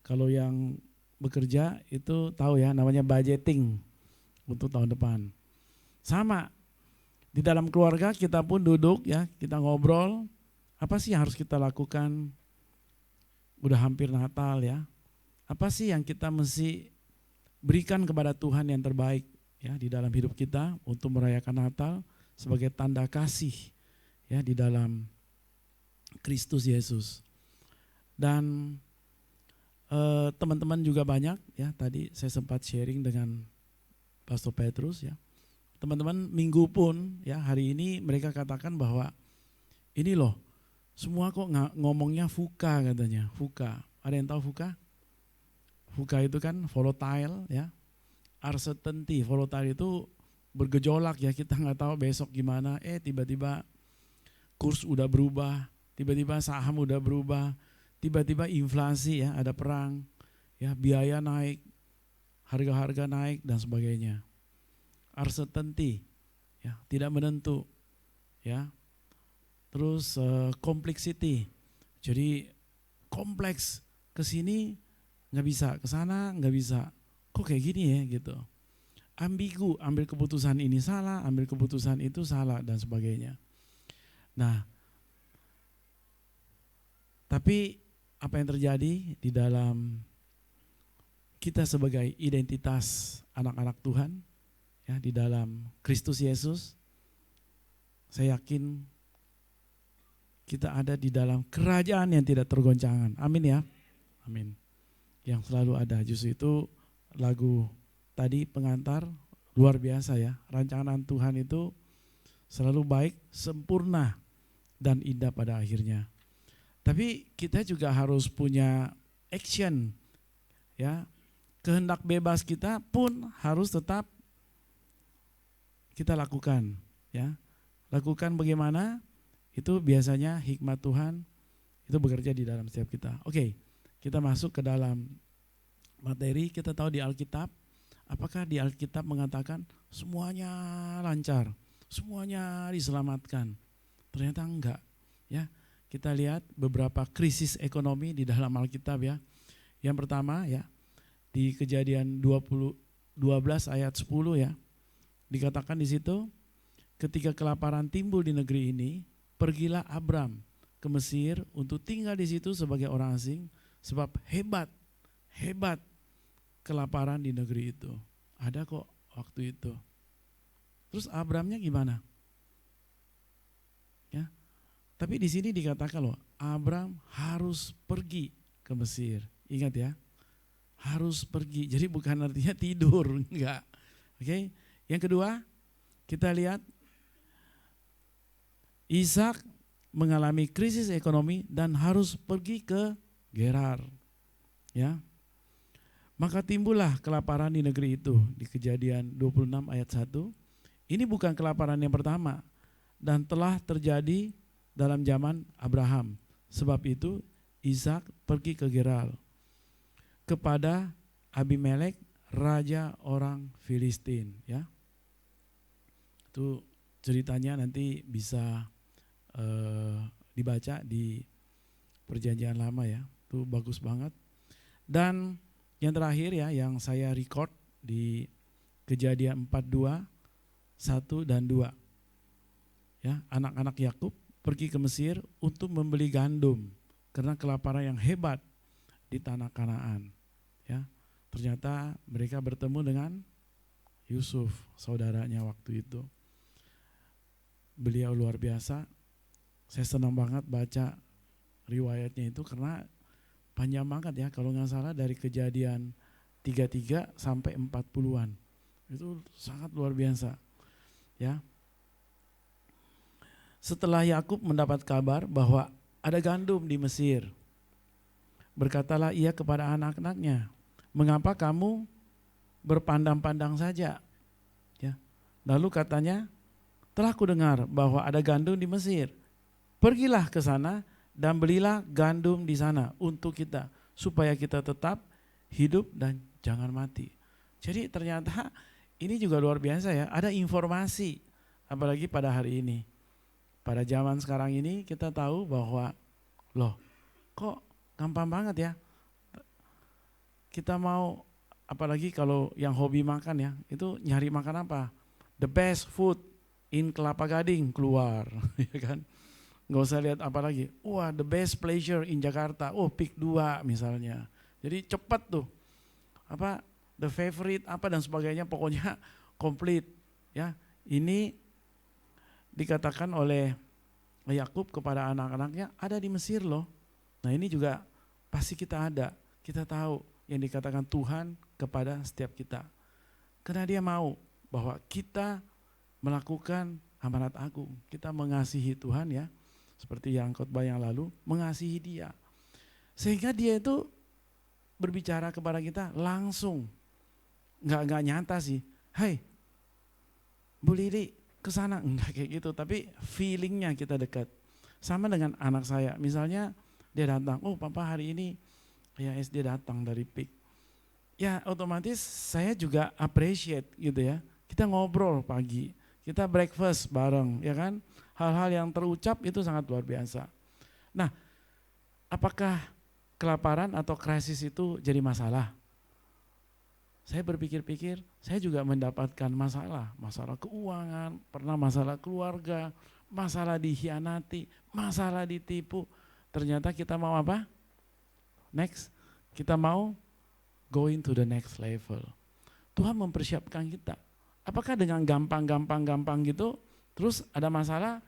kalau yang bekerja itu tahu ya, namanya budgeting untuk tahun depan. Sama, di dalam keluarga kita pun duduk ya, kita ngobrol, apa sih yang harus kita lakukan, udah hampir Natal ya, apa sih yang kita mesti berikan kepada Tuhan yang terbaik ya di dalam hidup kita untuk merayakan Natal sebagai tanda kasih ya di dalam Kristus Yesus. Dan teman-teman juga banyak ya, tadi saya sempat sharing dengan Pastor Petrus ya. Teman-teman minggu pun ya, hari ini mereka katakan bahwa ini loh, semua kok ngomongnya VUCA katanya, VUCA. Ada yang tahu VUCA? VUCA itu kan volatile ya, uncertainty. Volatile itu bergejolak ya, kita nggak tahu besok gimana. Tiba-tiba kurs udah berubah, tiba-tiba saham udah berubah, tiba-tiba inflasi ya, ada perang, ya biaya naik, harga-harga naik dan sebagainya. Uncertainty, ya tidak menentu, ya. Terus complexity, jadi kompleks, kesini nggak bisa, kesana nggak bisa, kok kayak gini ya gitu. Ambigu, ambil keputusan ini salah, ambil keputusan itu salah dan sebagainya. Nah, tapi apa yang terjadi di dalam kita sebagai identitas anak-anak Tuhan, ya di dalam Kristus Yesus, saya yakin kita ada di dalam kerajaan yang tidak tergoncangkan. Amin ya, amin. Yang selalu ada, justru itu lagu tadi pengantar luar biasa ya. Rancangan Tuhan itu selalu baik, sempurna, dan indah pada akhirnya. Tapi kita juga harus punya action, ya. Kehendak bebas kita pun harus tetap kita lakukan, ya. Lakukan bagaimana? Itu biasanya hikmat Tuhan itu bekerja di dalam setiap kita. Oke, kita masuk ke dalam materi. Kita tahu di Alkitab, apakah di Alkitab mengatakan semuanya lancar, semuanya diselamatkan? Ternyata enggak, ya. Kita lihat beberapa krisis ekonomi di dalam Alkitab ya. Yang pertama ya, di Kejadian 12 ayat 10 ya. Dikatakan di situ, ketika kelaparan timbul di negeri ini, pergilah Abram ke Mesir untuk tinggal di situ sebagai orang asing, sebab hebat kelaparan di negeri itu. Ada kok waktu itu. Terus Abrahamnya gimana? Ya. Tapi di sini dikatakan loh, Abraham harus pergi ke Mesir. Ingat ya, harus pergi. Jadi bukan artinya tidur, enggak. Oke. Yang kedua, kita lihat Ishak mengalami krisis ekonomi dan harus pergi ke Gerar. Ya. Maka timbullah kelaparan di negeri itu di Kejadian 26 ayat 1. Ini bukan kelaparan yang pertama dan telah terjadi dalam zaman Abraham. Sebab itu Ishak pergi ke Gerar kepada Abimelek, raja orang Filistin. Ya. Itu ceritanya nanti bisa dibaca di Perjanjian Lama ya, itu bagus banget. Dan yang terakhir ya, yang saya record di Kejadian 42, 1 dan 2. Ya, anak-anak Yakub pergi ke Mesir untuk membeli gandum karena kelaparan yang hebat di tanah Kanaan. Ya, ternyata mereka bertemu dengan Yusuf, saudaranya waktu itu. Beliau luar biasa. Saya senang banget baca riwayatnya itu karena panjang banget ya, kalau nggak salah dari Kejadian 33 sampai 40-an. Itu sangat luar biasa. Ya. Setelah Yakub mendapat kabar bahwa ada gandum di Mesir, berkatalah ia kepada anak-anaknya, "Mengapa kamu berpandang-pandang saja?" Ya. Lalu katanya, "Telah kudengar bahwa ada gandum di Mesir. Pergilah ke sana dan belilah gandum di sana untuk kita, supaya kita tetap hidup dan jangan mati." Jadi ternyata ini juga luar biasa ya, ada informasi, apalagi pada hari ini. Pada zaman sekarang ini kita tahu bahwa, loh kok gampang banget ya, kita mau, apalagi kalau yang hobi makan ya, itu nyari makan apa? The best food in Kelapa Gading keluar, ya kan? Nggak usah lihat apa lagi, wah the best pleasure in Jakarta, oh pick 2 misalnya. Jadi cepat tuh, apa the favorite apa dan sebagainya, pokoknya komplit. Ya, ini dikatakan oleh Yakub kepada anak-anaknya, ada di Mesir loh. Nah ini juga pasti kita ada, kita tahu yang dikatakan Tuhan kepada setiap kita. Karena dia mau bahwa kita melakukan amanat agung, kita mengasihi Tuhan ya. Seperti yang khotbah yang lalu, mengasihi dia. Sehingga dia itu berbicara kepada kita langsung. Enggak nyata sih. "Hai, Bu Lili kesana." Enggak kayak gitu, tapi feelingnya kita dekat. Sama dengan anak saya, misalnya dia datang, "Oh papa hari ini ya SD datang dari PIK." Ya otomatis saya juga appreciate gitu ya. Kita ngobrol pagi, kita breakfast bareng ya kan. Hal-hal yang terucap itu sangat luar biasa. Nah, apakah kelaparan atau krisis itu jadi masalah? Saya berpikir-pikir, saya juga mendapatkan masalah keuangan, pernah masalah keluarga, masalah dikhianati, masalah ditipu. Ternyata kita mau apa? Next, kita mau going to the next level. Tuhan mempersiapkan kita. Apakah dengan gampang gitu, terus ada masalah,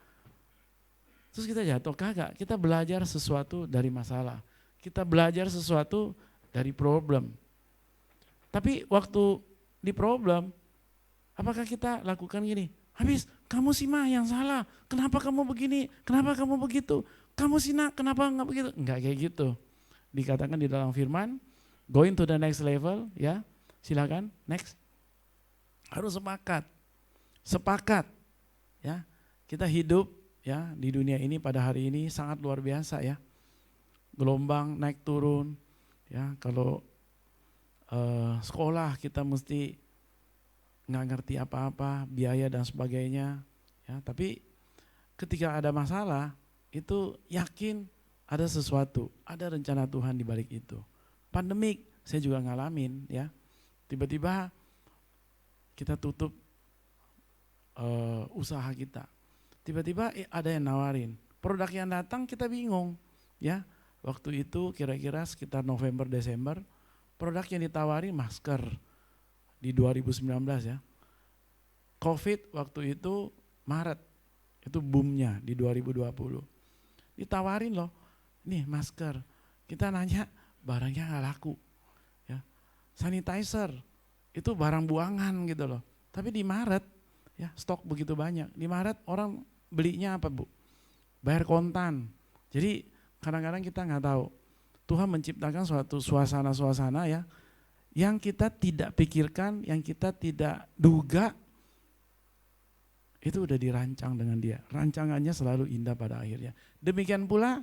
terus kita jatuh? Kagak, kita belajar sesuatu dari masalah. Kita belajar sesuatu dari problem. Tapi waktu di problem, apakah kita lakukan gini? Habis, kamu sih mah yang salah, kenapa kamu begini, kenapa kamu begitu, kamu sih nak, kenapa enggak begitu? Enggak kayak gitu. Dikatakan di dalam firman, going to the next level, ya silakan, next. Harus sepakat, ya kita hidup ya di dunia ini pada hari ini sangat luar biasa ya. Gelombang naik turun, ya kalau sekolah kita mesti nggak ngerti apa-apa, biaya dan sebagainya, ya. Tapi ketika ada masalah itu yakin ada sesuatu, ada rencana Tuhan di balik itu. Pandemik saya juga ngalamin, ya. Tiba-tiba kita tutup usaha kita. Tiba-tiba ada yang nawarin, produk yang datang kita bingung, ya. Waktu itu kira-kira sekitar November Desember, produk yang ditawarin masker di 2019 ya. COVID waktu itu Maret, itu boomnya di 2020. Ditawarin loh, nih masker, kita nanya barangnya nggak laku. Ya. Sanitizer, itu barang buangan gitu loh. Tapi di Maret, ya stok begitu banyak. Di Maret orang belinya apa Bu? Bayar kontan. Jadi kadang-kadang kita nggak tahu. Tuhan menciptakan suatu suasana-suasana ya, yang kita tidak pikirkan, yang kita tidak duga, itu udah dirancang dengan Dia. Rancangannya selalu indah pada akhirnya. Demikian pula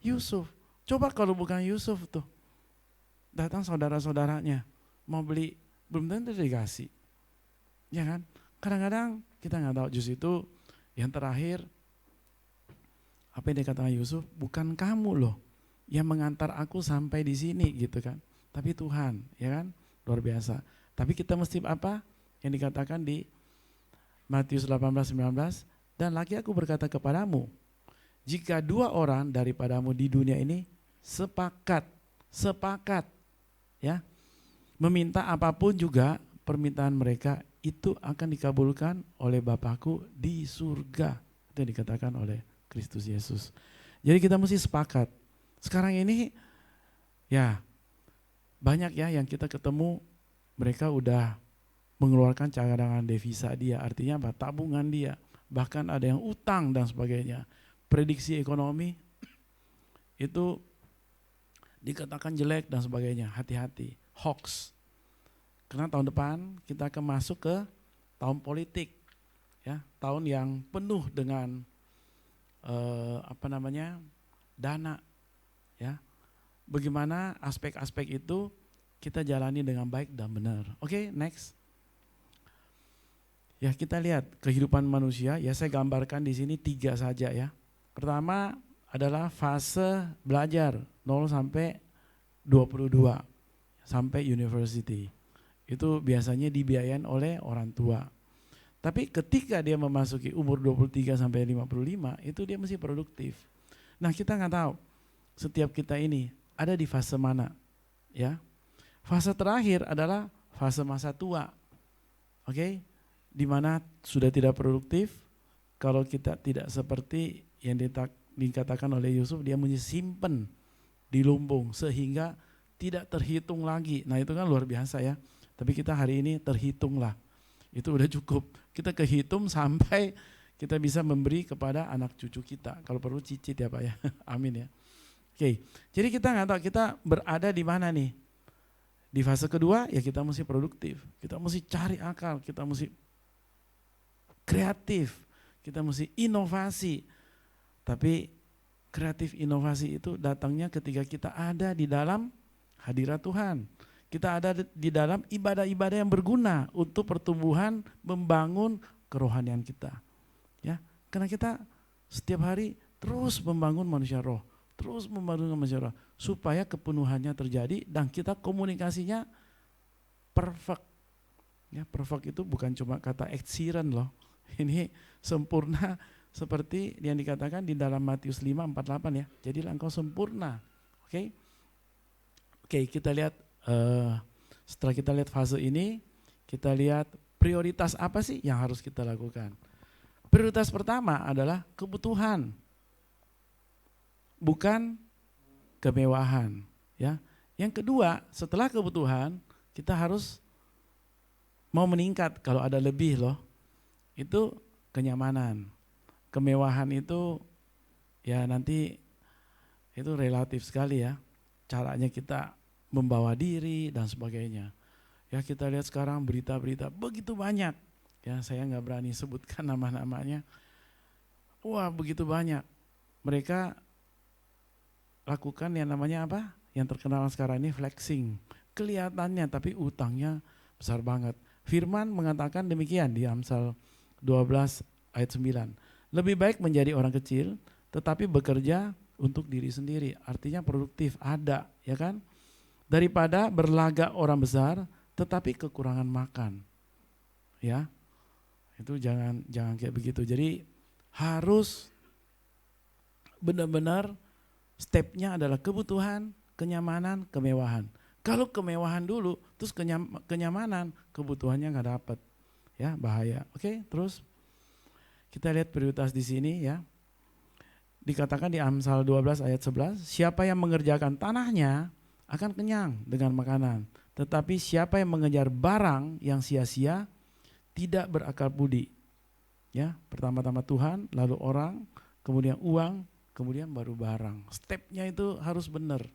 Yusuf. Coba kalau bukan Yusuf tuh, datang saudara-saudaranya, mau beli, belum tentu dikasih. Ya kan? Kadang-kadang kita nggak tahu. Justru itu yang terakhir, apa yang dikatakan Yusuf, bukan kamu loh yang mengantar aku sampai di sini gitu kan. Tapi Tuhan, ya kan? Luar biasa. Tapi kita mesti apa? Yang dikatakan di Matius 18:19, dan lagi aku berkata kepadamu, jika 2 orang daripadamu di dunia ini sepakat, ya, meminta apapun juga permintaan mereka itu akan dikabulkan oleh Bapakku di surga. Itu yang dikatakan oleh Kristus Yesus. Jadi kita mesti sepakat. Sekarang ini ya banyak ya yang kita ketemu, mereka udah mengeluarkan cadangan devisa dia, artinya apa? Tabungan dia, bahkan ada yang utang dan sebagainya. Prediksi ekonomi itu dikatakan jelek dan sebagainya, hati-hati, hoax. Karena tahun depan kita akan masuk ke tahun politik, ya, tahun yang penuh dengan dana, ya. Bagaimana aspek-aspek itu kita jalani dengan baik dan benar. Oke, next. Ya, kita lihat kehidupan manusia, ya saya gambarkan di sini 3 saja ya. Pertama adalah fase belajar 0 sampai 22 sampai university. Itu biasanya dibiayain oleh orang tua. Tapi ketika dia memasuki umur 23 sampai 55, itu dia mesti produktif. Nah, kita nggak tahu setiap kita ini ada di fase mana, ya. Fase terakhir adalah fase masa tua. Oke? Di mana sudah tidak produktif. Kalau kita tidak seperti yang dikatakan oleh Yusuf, dia menyimpan di lumbung sehingga tidak terhitung lagi. Nah, itu kan luar biasa ya. Tapi kita hari ini terhitunglah. Itu udah cukup. Kita kehitung sampai kita bisa memberi kepada anak cucu kita. Kalau perlu cicit ya Pak ya. Amin ya. Oke. Jadi kita nggak tahu kita berada di mana nih. Di fase kedua ya kita mesti produktif. Kita mesti cari akal, kita mesti kreatif, kita mesti inovasi. Tapi kreatif inovasi itu datangnya ketika kita ada di dalam hadirat Tuhan. Kita ada di dalam ibadah-ibadah yang berguna untuk pertumbuhan, membangun kerohanian kita. Ya, karena kita setiap hari terus membangun manusia roh, terus membangun manusia roh, supaya kepenuhannya terjadi dan kita komunikasinya perfect. Ya, perfect itu bukan cuma kata excellent loh. Ini sempurna seperti yang dikatakan di dalam Matius 5:48 ya. Jadilah engkau sempurna. Oke. Oke, kita lihat setelah kita lihat fase ini, kita lihat prioritas apa sih yang harus kita lakukan. Prioritas pertama adalah kebutuhan, bukan kemewahan. Ya. Yang kedua, setelah kebutuhan, kita harus mau meningkat kalau ada lebih loh. Itu kenyamanan. Kemewahan itu ya nanti itu relatif sekali ya. Caranya kita membawa diri dan sebagainya. Ya kita lihat sekarang berita-berita begitu banyak. Ya saya nggak berani sebutkan nama-namanya. Wah begitu banyak. Mereka lakukan yang namanya apa? Yang terkenal sekarang ini flexing. Kelihatannya tapi utangnya besar banget. Firman mengatakan demikian di Amsal 12 ayat 9. Lebih baik menjadi orang kecil tetapi bekerja untuk diri sendiri. Artinya produktif, ada ya kan? Daripada berlagak orang besar tetapi kekurangan makan. Ya. Itu jangan kayak begitu. Jadi harus benar-benar stepnya adalah kebutuhan, kenyamanan, kemewahan. Kalau kemewahan dulu terus kenyamanan, kebutuhannya nggak dapat. ya bahaya. Oke, terus kita lihat prioritas di sini ya. Dikatakan di Amsal 12 ayat 11, siapa yang mengerjakan tanahnya akan kenyang dengan makanan. Tetapi siapa yang mengejar barang yang sia-sia tidak berakal budi. Ya, pertama-tama Tuhan, lalu orang, kemudian uang, kemudian baru barang. Stepnya itu harus benar.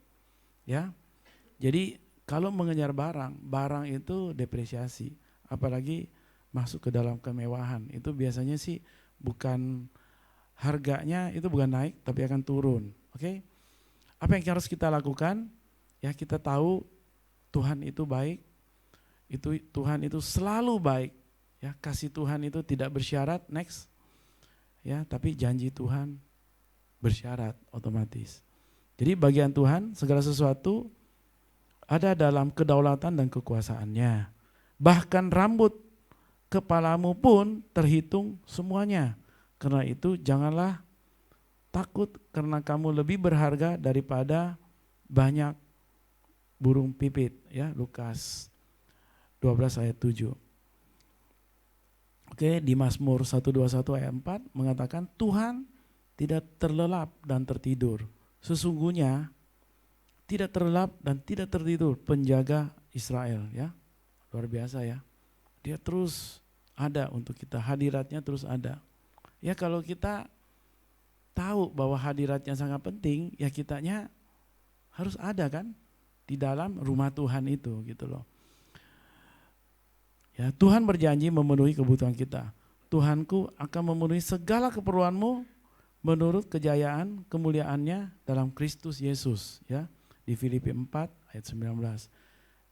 Ya. Jadi kalau mengejar barang itu depresiasi, apalagi masuk ke dalam kemewahan. Itu biasanya sih bukan harganya itu bukan naik tapi akan turun. Oke? Apa yang harus kita lakukan? Ya, kita tahu Tuhan itu baik. Tuhan itu selalu baik. Ya, kasih Tuhan itu tidak bersyarat. Next. Ya, tapi janji Tuhan bersyarat otomatis. Jadi bagian Tuhan segala sesuatu ada dalam kedaulatan dan kekuasaannya. Bahkan rambut kepalamu pun terhitung semuanya. Karena itu janganlah takut karena kamu lebih berharga daripada banyak burung pipit. Ya, Lukas 12 ayat 7. Oke, di Mazmur 121 ayat 4 mengatakan Tuhan tidak terlelap dan tertidur. Sesungguhnya tidak terlelap dan tidak tertidur penjaga Israel, ya. Luar biasa ya. Dia terus ada untuk kita, hadiratnya terus ada. Ya, kalau kita tahu bahwa hadiratnya sangat penting, ya kitanya harus ada kan di dalam rumah Tuhan itu gitu loh. Ya, Tuhan berjanji memenuhi kebutuhan kita. Tuhanku akan memenuhi segala keperluanmu menurut kejayaan kemuliaannya dalam Kristus Yesus, ya. Di Filipi 4 ayat 19.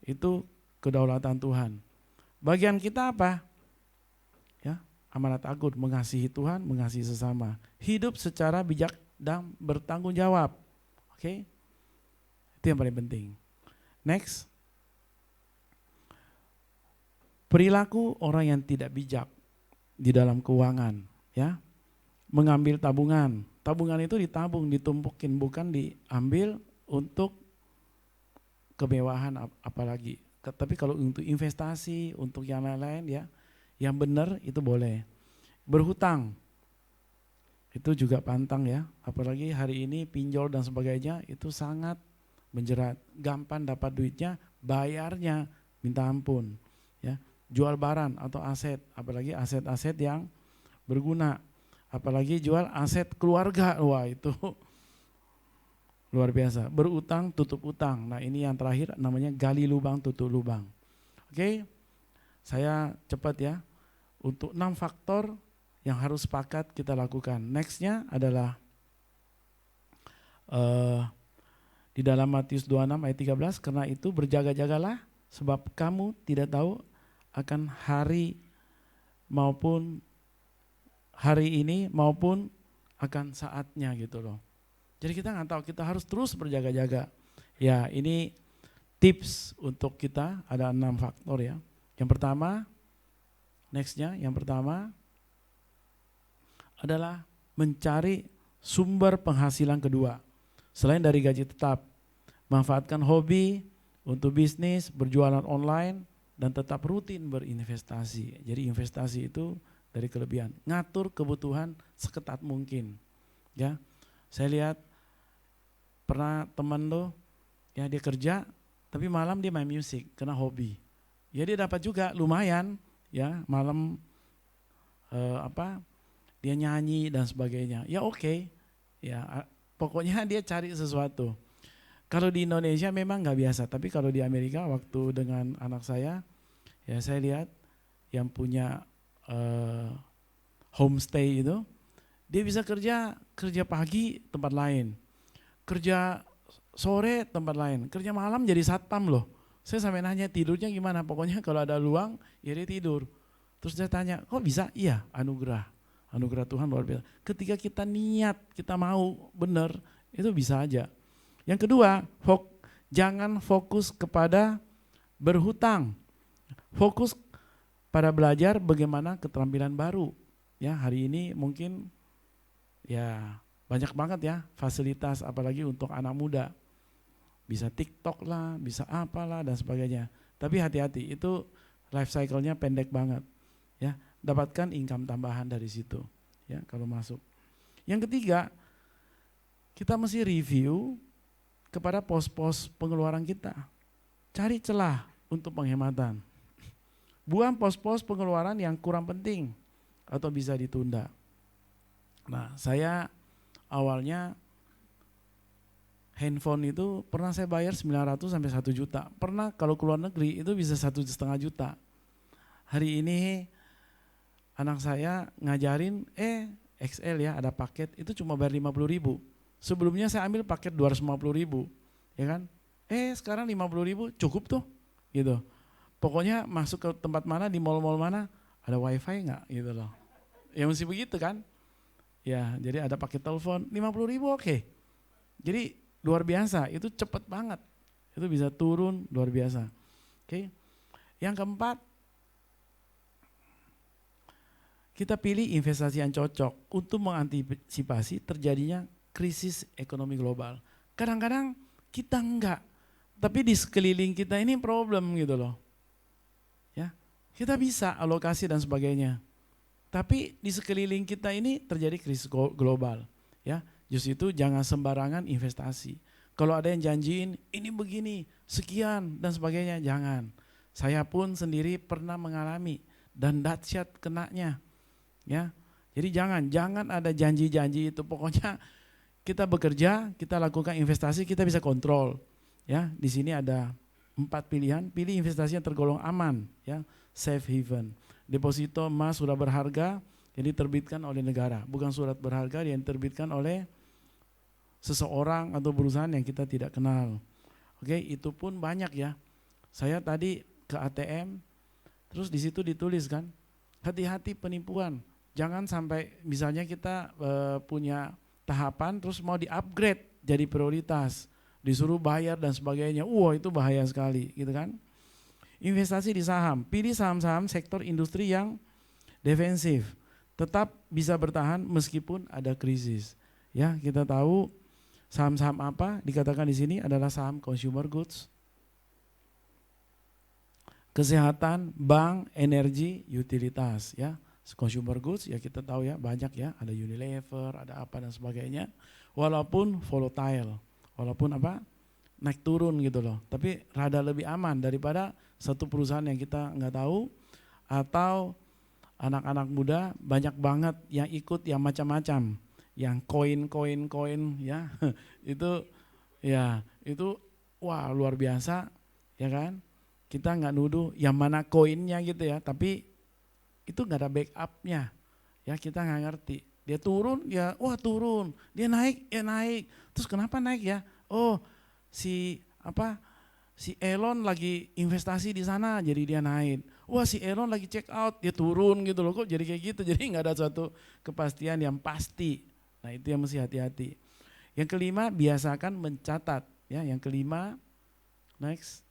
Itu kedaulatan Tuhan. Bagian kita apa? Ya, amanat agut, mengasihi Tuhan, mengasihi sesama. Hidup secara bijak dan bertanggung jawab. Oke? Itu yang paling penting. Next. Perilaku orang yang tidak bijak di dalam keuangan, ya. Mengambil tabungan. Tabungan itu ditabung, ditumpukin, bukan diambil untuk kemewahan apalagi. Tapi kalau untuk investasi, untuk yang lain-lain ya, yang benar itu boleh. Berhutang, itu juga pantang ya. Apalagi hari ini pinjol dan sebagainya itu sangat menjerat. Gampang dapat duitnya, bayarnya minta ampun. Ya. Jual barang atau aset, apalagi aset-aset yang berguna. Apalagi jual aset keluarga, wah itu luar biasa. Berutang, tutup utang. Nah ini yang terakhir namanya gali lubang, tutup lubang. Oke, saya cepat ya. Untuk 6 faktor yang harus sepakat kita lakukan. Nextnya adalah di dalam Matius 26 ayat 13. Karena itu berjaga-jagalah sebab kamu tidak tahu akan hari maupun hari ini maupun akan saatnya gitu loh. Jadi kita nggak tahu, kita harus terus berjaga-jaga. Ya, ini tips untuk kita, ada 6 faktor ya. Yang pertama, nextnya, yang pertama adalah mencari sumber penghasilan kedua. Selain dari gaji tetap, manfaatkan hobi untuk bisnis, berjualan online, dan tetap rutin berinvestasi. Jadi investasi itu dari kelebihan. Ngatur kebutuhan seketat mungkin. Ya, saya lihat pernah teman lo, ya dia kerja, tapi malam dia main musik karena hobi. Ya dia dapat juga lumayan, ya malam dia nyanyi dan sebagainya. Ya oke, ya pokoknya dia cari sesuatu. Kalau di Indonesia memang nggak biasa, tapi kalau di Amerika waktu dengan anak saya, ya saya lihat yang punya homestay itu, dia bisa kerja pagi tempat lain, kerja sore tempat lain, kerja malam jadi satpam loh. Saya sampai nanya tidurnya gimana, pokoknya kalau ada luang ya dia tidur. Terus saya tanya, kok bisa? Iya, anugerah Tuhan luar biasa. Ketika kita niat, kita mau benar, itu bisa aja. Yang kedua, jangan fokus kepada berhutang. Fokus pada belajar bagaimana keterampilan baru. Ya, hari ini mungkin ya banyak banget ya fasilitas apalagi untuk anak muda. Bisa TikTok lah, bisa apalah dan sebagainya. Tapi hati-hati, itu life cycle-nya pendek banget. Ya, dapatkan income tambahan dari situ. Ya, kalau masuk. Yang ketiga, kita mesti review kepada pos-pos pengeluaran kita. Cari celah untuk penghematan. Buang pos-pos pengeluaran yang kurang penting atau bisa ditunda. Nah, saya awalnya handphone itu pernah saya bayar 900 sampai 1 juta. Pernah kalau keluar negeri itu bisa 1,5 juta. Hari ini anak saya ngajarin XL ya, ada paket itu cuma bayar 50.000. Sebelumnya saya ambil paket 250.000, ya kan? Sekarang 50.000 cukup tuh, gitu. Pokoknya masuk ke tempat mana di mall-mall mana ada wifi nggak, gitu loh. Ya mesti begitu kan? Ya, jadi ada paket telepon 50.000 oke. Jadi luar biasa, itu cepet banget. Itu bisa turun luar biasa. Oke. Yang keempat, kita pilih investasi yang cocok untuk mengantisipasi terjadinya krisis ekonomi global. Kadang-kadang kita enggak, tapi di sekeliling kita ini problem gitu loh. Ya, kita bisa alokasi dan sebagainya. Tapi di sekeliling kita ini terjadi krisis global, ya. Justru itu jangan sembarangan investasi. Kalau ada yang janjiin ini begini, sekian dan sebagainya, jangan. Saya pun sendiri pernah mengalami dan dahsyat kenanya, ya. Jadi jangan ada janji-janji itu. Pokoknya kita bekerja, kita lakukan investasi, kita bisa kontrol, ya. Di sini ada 4 pilihan, pilih investasi yang tergolong aman, ya, safe haven. Deposito emas surat berharga yang diterbitkan oleh negara, bukan surat berharga yang diterbitkan oleh seseorang atau perusahaan yang kita tidak kenal. Oke, itu pun banyak ya. Saya tadi ke ATM, terus di situ ditulis kan, hati-hati penipuan. Jangan sampai misalnya kita punya tahapan terus mau di-upgrade jadi prioritas, disuruh bayar dan sebagainya. Itu bahaya sekali, gitu kan? Investasi di saham, pilih saham-saham sektor industri yang defensif, tetap bisa bertahan meskipun ada krisis. Ya, kita tahu saham-saham apa dikatakan di sini adalah saham consumer goods, kesehatan, bank, energi, utilitas. Ya, consumer goods ya kita tahu ya banyak ya, ada Unilever, ada apa dan sebagainya. Walaupun volatile, walaupun apa naik turun gitu loh, tapi rada lebih aman daripada satu perusahaan yang kita nggak tahu, atau anak-anak muda banyak banget yang ikut yang macam-macam, yang koin ya itu wah luar biasa ya kan. Kita nggak nuduh yang mana koinnya gitu ya, tapi itu nggak ada backupnya ya, kita nggak ngerti. Dia turun ya wah turun, dia naik ya naik, terus kenapa naik ya, si Elon lagi investasi di sana jadi dia naik. Wah si Elon lagi check out dia turun gitu loh, kok jadi kayak gitu. Jadi nggak ada suatu kepastian yang pasti. Nah itu yang mesti hati-hati. Yang kelima, biasakan mencatat. Ya, yang kelima, next.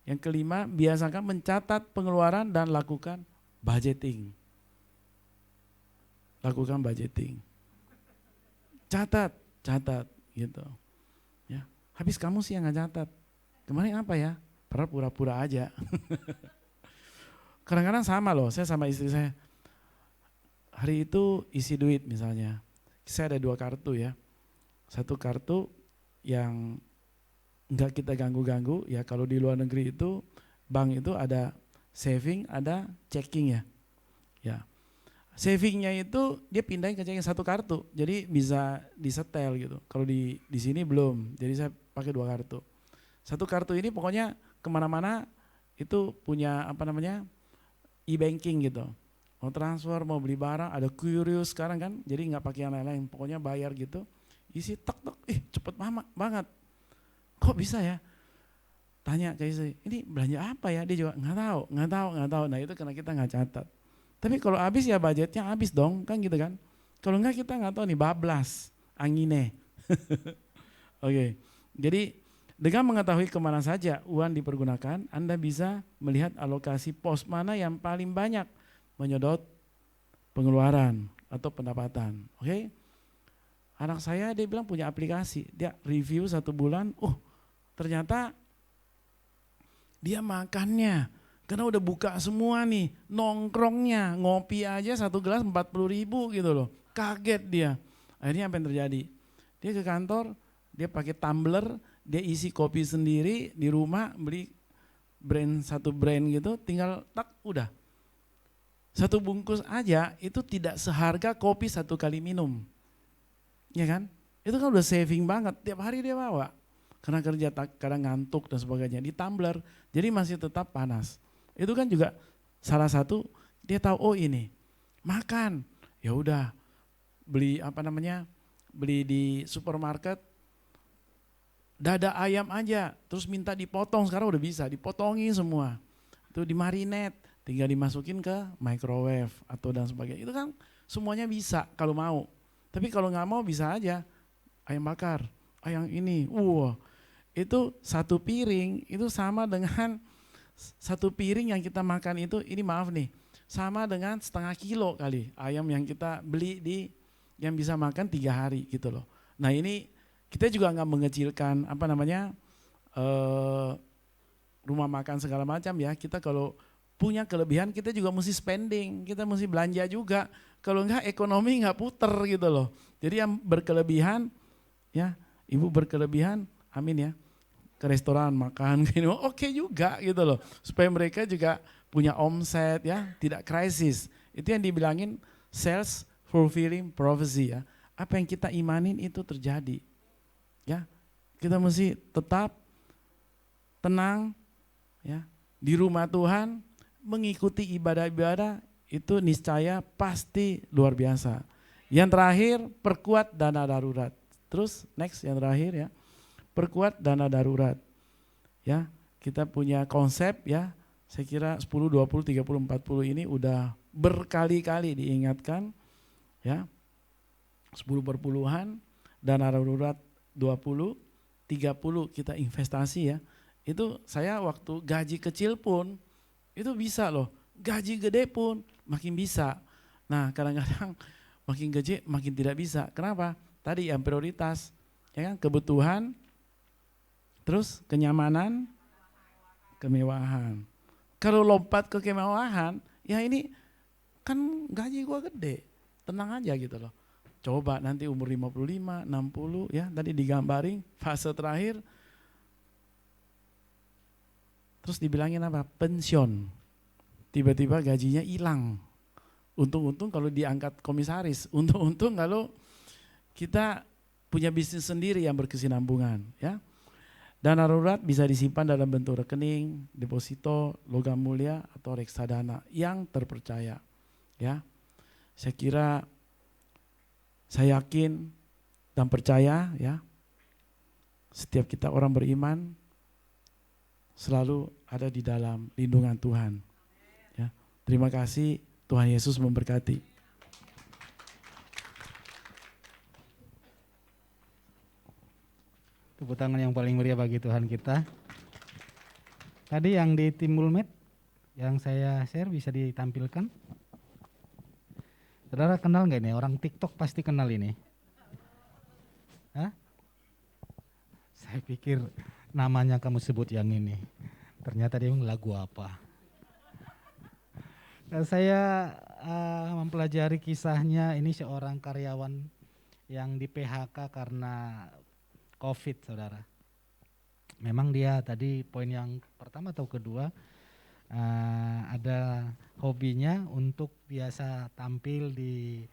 Yang kelima, biasakan mencatat pengeluaran dan lakukan budgeting. Lakukan budgeting. Catat gitu. Ya, habis kamu sih yang nggak catat. Kemarin apa ya? Pura-pura aja. Kadang-kadang sama loh, saya sama istri saya. Hari itu isi duit misalnya. Saya ada 2 kartu ya. Satu kartu yang enggak kita ganggu-ganggu ya, kalau di luar negeri itu bank itu ada saving, ada checking ya. Ya. Savingnya itu dia pindahin ke checking satu kartu. Jadi bisa disetel gitu. Kalau di sini belum. Jadi saya pakai 2 kartu. Satu kartu ini pokoknya kemana-mana itu punya e-banking gitu. Mau transfer, mau beli barang, ada Qrious sekarang kan, jadi nggak pakai yang lain-lain, pokoknya bayar gitu, isi tek, cepet banget. Kok bisa ya? Tanya ke istri, ini belanja apa ya? Dia juga nggak tahu. Nah itu karena kita nggak catat. Tapi kalau habis ya budgetnya habis dong, kan gitu kan. Kalau nggak kita nggak tahu nih, bablas, angine. Oke, jadi dengan mengetahui kemana saja uang dipergunakan, Anda bisa melihat alokasi pos mana yang paling banyak menyedot pengeluaran atau pendapatan. Oke? Anak saya dia bilang punya aplikasi, dia review 1 bulan, ternyata dia makannya Karena udah buka semua nih, nongkrongnya, ngopi aja 1 gelas 40.000 gitu loh. Kaget dia. Akhirnya apa yang terjadi? Dia ke kantor, dia pakai tumbler, dia isi kopi sendiri di rumah, beli satu brand gitu, tinggal tak udah. 1 bungkus aja itu tidak seharga kopi 1 kali minum. Ya kan? Itu kan udah saving banget, tiap hari dia bawa. Karena kerja kadang ngantuk dan sebagainya, di tumbler, jadi masih tetap panas. Itu kan juga salah satu dia tahu, oh ini makan, ya udah beli beli di supermarket dada ayam aja, terus minta dipotong, sekarang udah bisa dipotongin semua, itu dimarinate, tinggal dimasukin ke microwave atau dan sebagainya. Itu kan semuanya bisa kalau mau, tapi kalau nggak mau bisa aja ayam bakar, ayam ini, itu 1 piring itu sama dengan 1 piring yang kita makan itu, ini maaf nih, sama dengan setengah kilo kali ayam yang kita beli yang bisa makan 3 hari gitu loh. Nah ini kita juga nggak mengecilkan rumah makan segala macam ya. Kita kalau punya kelebihan kita juga mesti spending, kita mesti belanja juga. Kalau enggak ekonomi nggak puter gitu loh. Jadi yang berkelebihan ya, ibu berkelebihan, amin ya, ke restoran makan gini, oke juga gitu loh, supaya mereka juga punya omset ya, tidak krisis. Itu yang dibilangin sales fulfilling prophecy ya. Apa yang kita imanin itu terjadi ya. Kita mesti tetap tenang ya di rumah Tuhan, mengikuti ibadah-ibadah itu niscaya pasti luar biasa. Yang terakhir, perkuat dana darurat. Terus next yang terakhir ya, perkuat dana darurat. Ya, kita punya konsep ya, saya kira 10, 20, 30, 40 ini udah berkali-kali diingatkan ya. 10 berpuluhan, dana darurat 20, 30 kita investasi ya. Itu saya waktu gaji kecil pun itu bisa loh, gaji gede pun makin bisa. Nah kadang-kadang makin gede makin tidak bisa. Kenapa? Tadi yang prioritas, ya kan, kebutuhan, terus kenyamanan, kemewahan. Kalau lompat ke kemewahan, ya ini kan gaji gua gede, tenang aja gitu loh. Coba nanti umur 55, 60 ya, tadi digambarin fase terakhir, terus dibilangin apa? Pensiun. Tiba-tiba gajinya hilang. Untung-untung kalau diangkat komisaris, untung-untung kalau kita punya bisnis sendiri yang berkesinambungan ya. Dana darurat bisa disimpan dalam bentuk rekening, deposito, logam mulia atau reksadana yang terpercaya ya. Saya kira, saya yakin dan percaya ya, setiap kita orang beriman selalu ada di dalam lindungan Tuhan ya. Terima kasih, Tuhan Yesus memberkati. Tepuk tangan yang paling meriah bagi Tuhan kita. Tadi yang di Timbul Med yang saya share bisa ditampilkan. Saudara kenal nggak ini? Orang TikTok pasti kenal ini. Hah? Saya pikir namanya kamu sebut yang ini. Ternyata dia lagu apa. Nah, saya mempelajari kisahnya, ini seorang karyawan yang di PHK karena COVID, saudara. Memang dia tadi poin yang pertama atau kedua, ada hobinya untuk biasa tampil di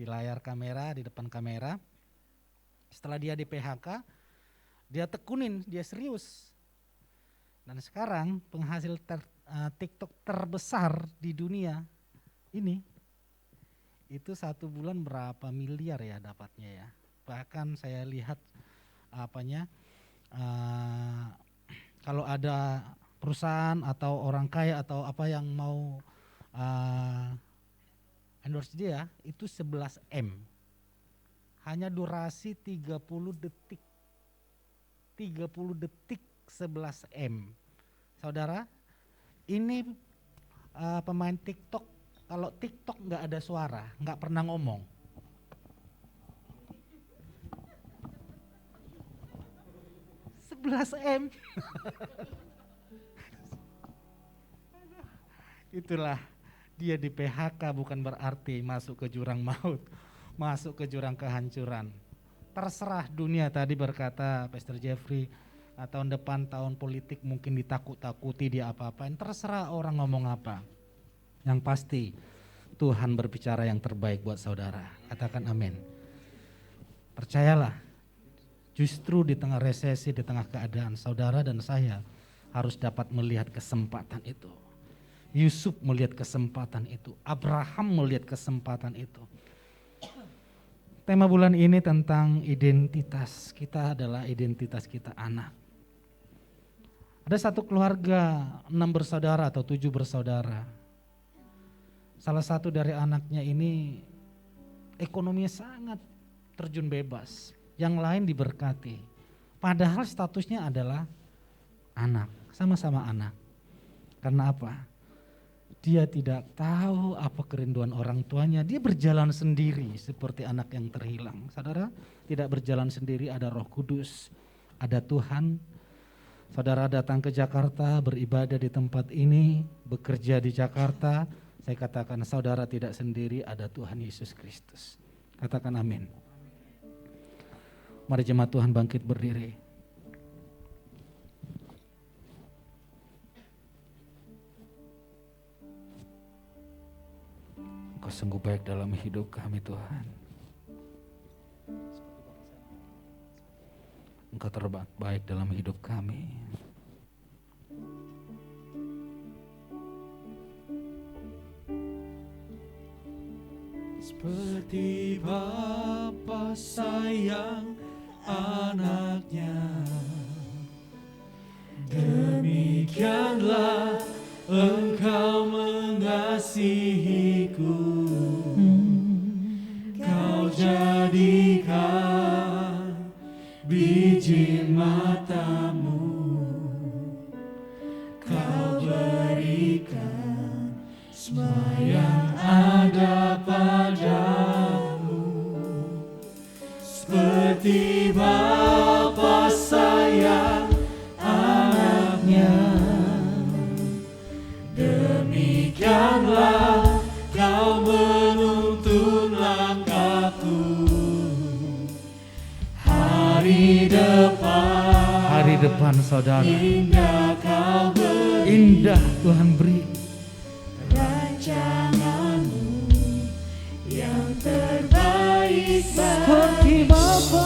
layar kamera, di depan kamera. Setelah dia di PHK, dia tekunin, dia serius. Dan sekarang penghasil TikTok terbesar di dunia ini, itu 1 bulan berapa miliar ya dapatnya ya. Bahkan saya lihat kalau ada perusahaan atau orang kaya atau apa yang mau endorse dia, itu 11 M. Hanya durasi 30 detik. 30 detik 11 M. Saudara, ini pemain TikTok, kalau TikTok nggak ada suara, nggak pernah ngomong. M. Itulah dia di PHK bukan berarti masuk ke jurang maut, masuk ke jurang kehancuran. Terserah dunia tadi berkata Pastor Jeffrey, tahun depan tahun politik mungkin ditakut-takuti dia apa-apain, terserah orang ngomong apa. Yang pasti Tuhan berbicara yang terbaik buat saudara. Katakan amin. Percayalah, justru di tengah resesi, di tengah keadaan, saudara dan saya harus dapat melihat kesempatan itu. Yusuf melihat kesempatan itu, Abraham melihat kesempatan itu. Tema bulan ini tentang identitas kita adalah identitas kita anak. Ada satu keluarga 6 bersaudara atau 7 bersaudara. Salah satu dari anaknya ini ekonominya sangat terjun bebas, yang lain diberkati. Padahal statusnya adalah anak, sama-sama anak. Karena apa? Dia tidak tahu apa kerinduan orang tuanya, dia berjalan sendiri seperti anak yang terhilang. Saudara, tidak berjalan sendiri, ada Roh Kudus, ada Tuhan. Saudara datang ke Jakarta, beribadah di tempat ini, bekerja di Jakarta, saya katakan saudara tidak sendiri, ada Tuhan Yesus Kristus. Katakan amin. Mari jemaat Tuhan bangkit berdiri. Engkau sungguh baik dalam hidup kami Tuhan. Engkau terbaik dalam hidup kami. Seperti Bapa sayang anaknya, demikianlah Engkau mengasihiku. Kau jadikan biji matamu, Kau berikan semua yang ada padamu. Seperti Bapa sayang anaknya, demikianlah Kau menuntun langkahku. Hari depan saudara, indah Kau beri, indah Tuhan beri. Rancanganmu yang terbaik Seperti Bapa,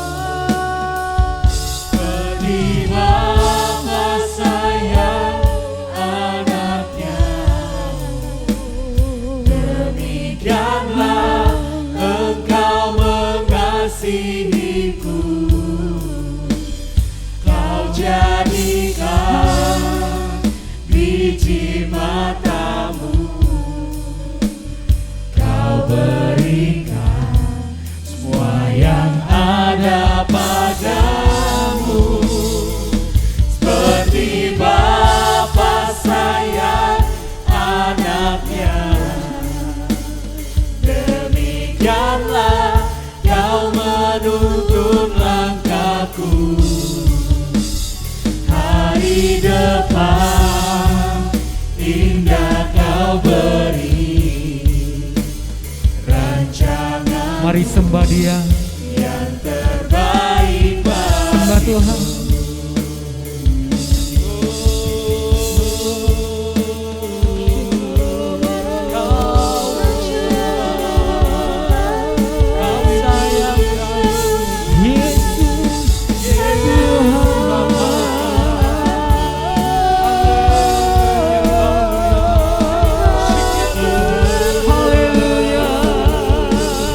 seperti Bapa sayang anaknya, demikianlah Engkau mengasihiku. Kau jadikan biji matamu, Kau berikan semua yang ada padamu. Seperti Bapa sayang anaknya, demikianlah Kau menuntun langkahku. Hari depan indah Kau beri, rancangan mari sembah Dia, yang terbaik sembah Tuhan. Kau sayang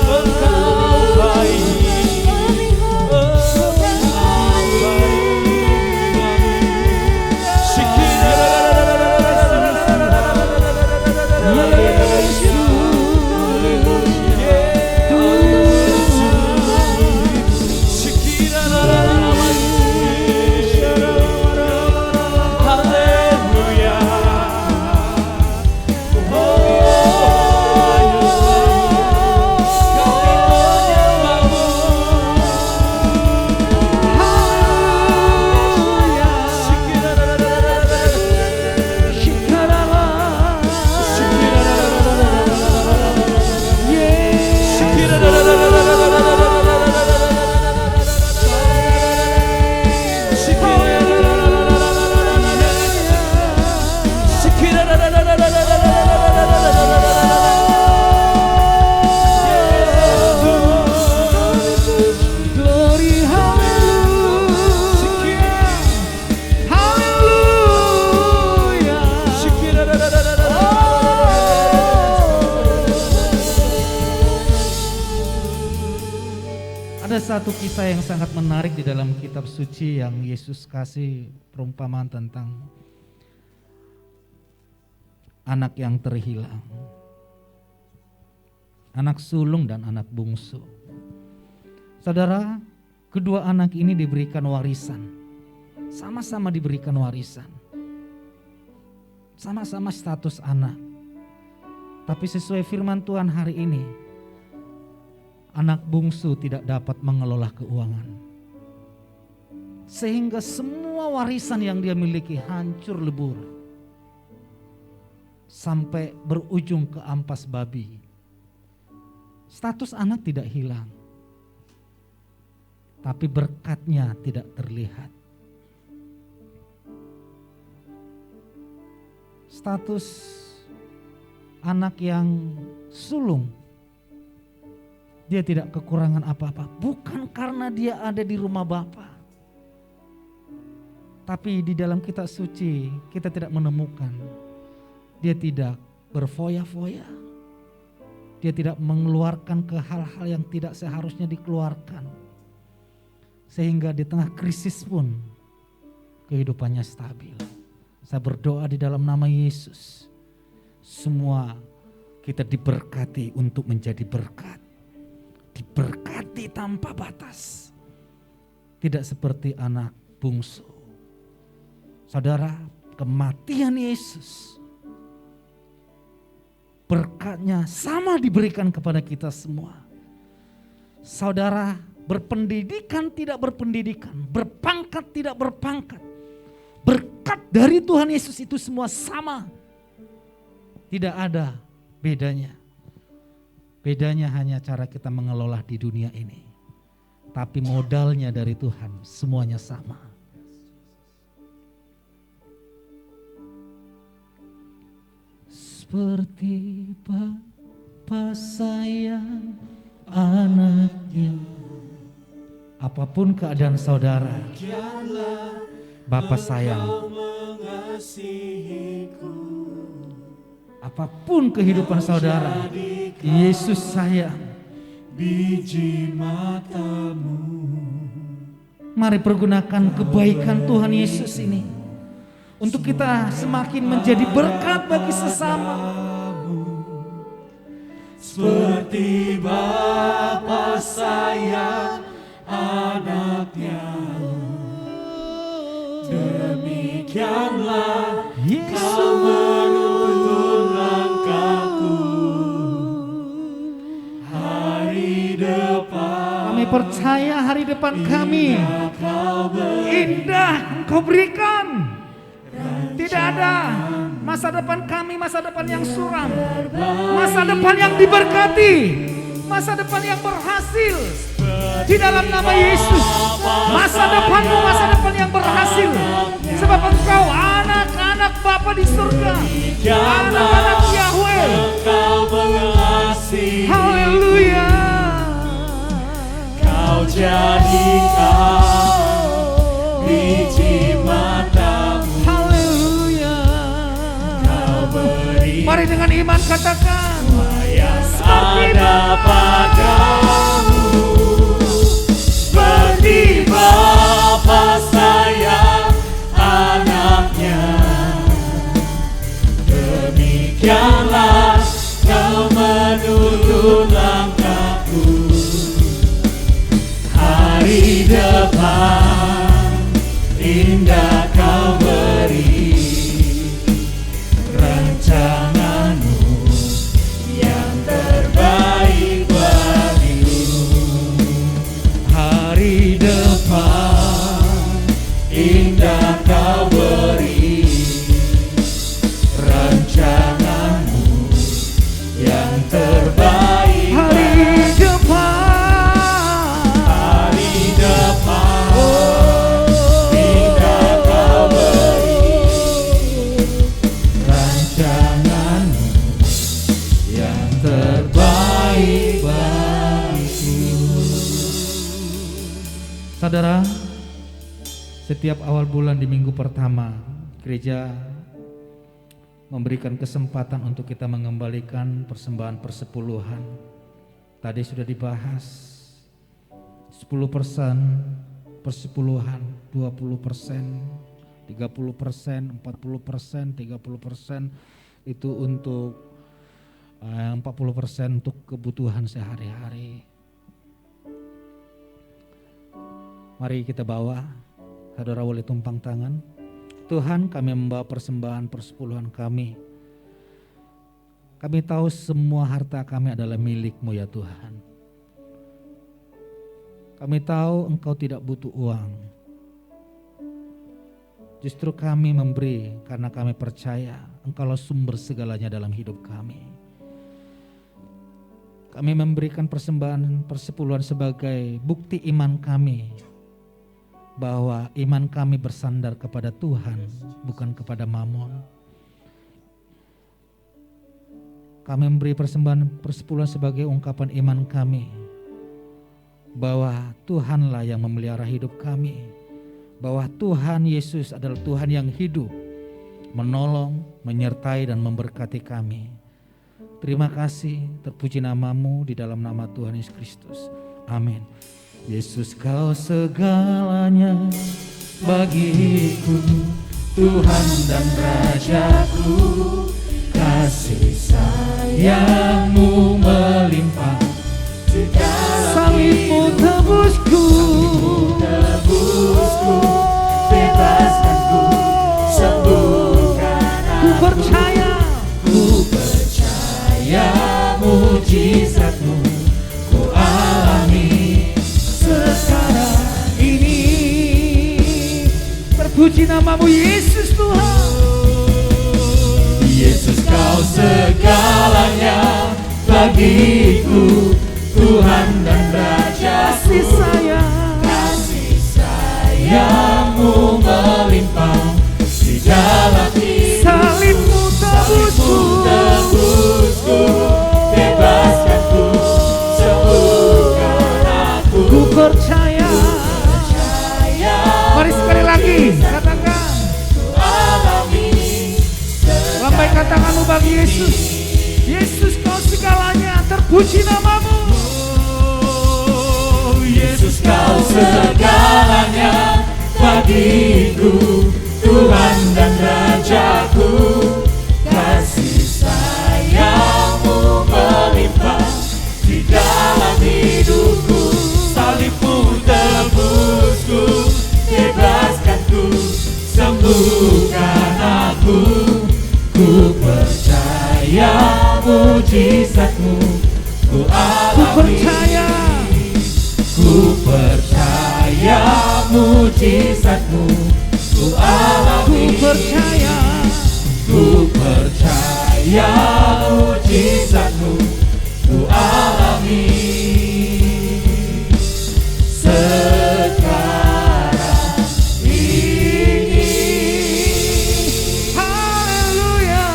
Engkau baik. satu kisah yang sangat menarik di dalam kitab suci yang Yesus kasih perumpamaan tentang anak yang terhilang. Anak sulung dan anak bungsu. Saudara, kedua anak ini diberikan warisan. Sama-sama diberikan warisan. Sama-sama status anak. Tapi sesuai firman Tuhan hari ini, anak bungsu tidak dapat mengelola keuangan. Sehingga semua warisan yang dia miliki hancur lebur. Sampai berujung ke ampas babi. Status anak tidak hilang. Tapi berkatnya tidak terlihat. Status anak yang sulung, dia tidak kekurangan apa-apa. Bukan karena dia ada di rumah Bapa. Tapi di dalam kitab suci kita tidak menemukan. Dia tidak berfoya-foya. Dia tidak mengeluarkan ke hal-hal yang tidak seharusnya dikeluarkan. Sehingga di tengah krisis pun kehidupannya stabil. Saya berdoa di dalam nama Yesus. Semua kita diberkati untuk menjadi berkat. Diberkati tanpa batas. Tidak seperti anak bungsu. Saudara, kematian Yesus, berkatnya sama diberikan kepada kita semua. Saudara, berpendidikan tidak berpendidikan, berpangkat tidak berpangkat. Berkat dari Tuhan Yesus itu semua sama. Tidak ada bedanya. Bedanya hanya cara kita mengelola di dunia ini. Tapi modalnya dari Tuhan semuanya sama. Seperti Bapa sayang anaknya. Apapun keadaan saudara, Bapa sayang. Apapun kehidupan saudara, Yesus sayang. Biji matamu. Mari pergunakan kebaikan Tuhan Yesus ini untuk kita semakin menjadi berkat bagi sesama. Seperti Bapa sayang anaknya, demikianlah Kau menuntun langkahku hari depan. Kami percaya hari depan kami indah Engkau berikan. Tidak ada masa depan kami, masa depan yang suram, masa depan yang diberkati, masa depan yang berhasil. Di dalam nama Yesus, masa depanmu, masa depan yang berhasil. Sebab Engkau anak-anak Bapa di surga, anak-anak Yahweh. Haleluya. Kau jadikan biji matamu. Haleluya. Kau beri Mari dengan iman katakan, yang ada padamu. Seperti Bapa sayang anaknya, demikianlah Kau menuntun langkahku hari depan. Indah Kau beri rancanganmu yang terbaik bagiku. Hari depan indah Kau beri rancanganmu yang terbaik. hari depan, Hari depan indah Kau beri rancanganmu yang terbaik bagiku. Saudara, setiap awal bulan di minggu pertama, gereja memberikan kesempatan untuk kita mengembalikan persembahan persepuluhan. Tadi sudah dibahas 10%, persepuluhan, 20%, 30%, 40%, 30% itu untuk 40% untuk kebutuhan sehari-hari. Mari kita bawa, saudara boleh tumpang tangan. Tuhan, kami membawa persembahan persepuluhan kami. Kami tahu semua harta kami adalah milik-Mu ya Tuhan. Kami tahu Engkau tidak butuh uang. Justru kami memberi karena kami percaya Engkaulah sumber segalanya dalam hidup kami. Kami memberikan persembahan persepuluhan sebagai bukti iman kami, bahwa iman kami bersandar kepada Tuhan, bukan kepada mamon. Kami memberi persembahan persepuluhan sebagai ungkapan iman kami, bahwa Tuhanlah yang memelihara hidup kami, bahwa Tuhan Yesus adalah Tuhan yang hidup, menolong, menyertai dan memberkati kami. Terima kasih, terpuji nama-Mu di dalam nama Tuhan Yesus Kristus. Amin. Yesus, Kau segalanya bagiku, Tuhan dan Rajaku. Kasih sayang-Mu melimpah, salib-Mu tebusku, bebaskanku, sembuhkan aku. Ku percaya mujizat-Mu ku alami sekarang ini. Terpuji nama-Mu Yesus Tuhan. Yesus, Kau segalanya bagiku, Tuhan dan Raja. Kasih sayang-Mu melimpah di dalam salib-Mu tebusku, bebaskanku, sembuhkan aku. Ku percaya. Mari sekali lagi katakan, lambaikan tanganmu bagi Yesus. Yesus, Kau segalanya, terpuji nama-Mu. Yesus, Kau segalanya bagiku, Tuhan dan Rajaku. Kasih sayang-Mu melimpah di dalam hidupku. Salib-Mu tebusku, bebaskanku, sembuhkan aku. Ku percaya mujizat-Mu ku alami. Ku percaya mujizat-Mu ku alami. Ku percaya mujizat-Mu ku alami. Sekarang ini. Haleluya.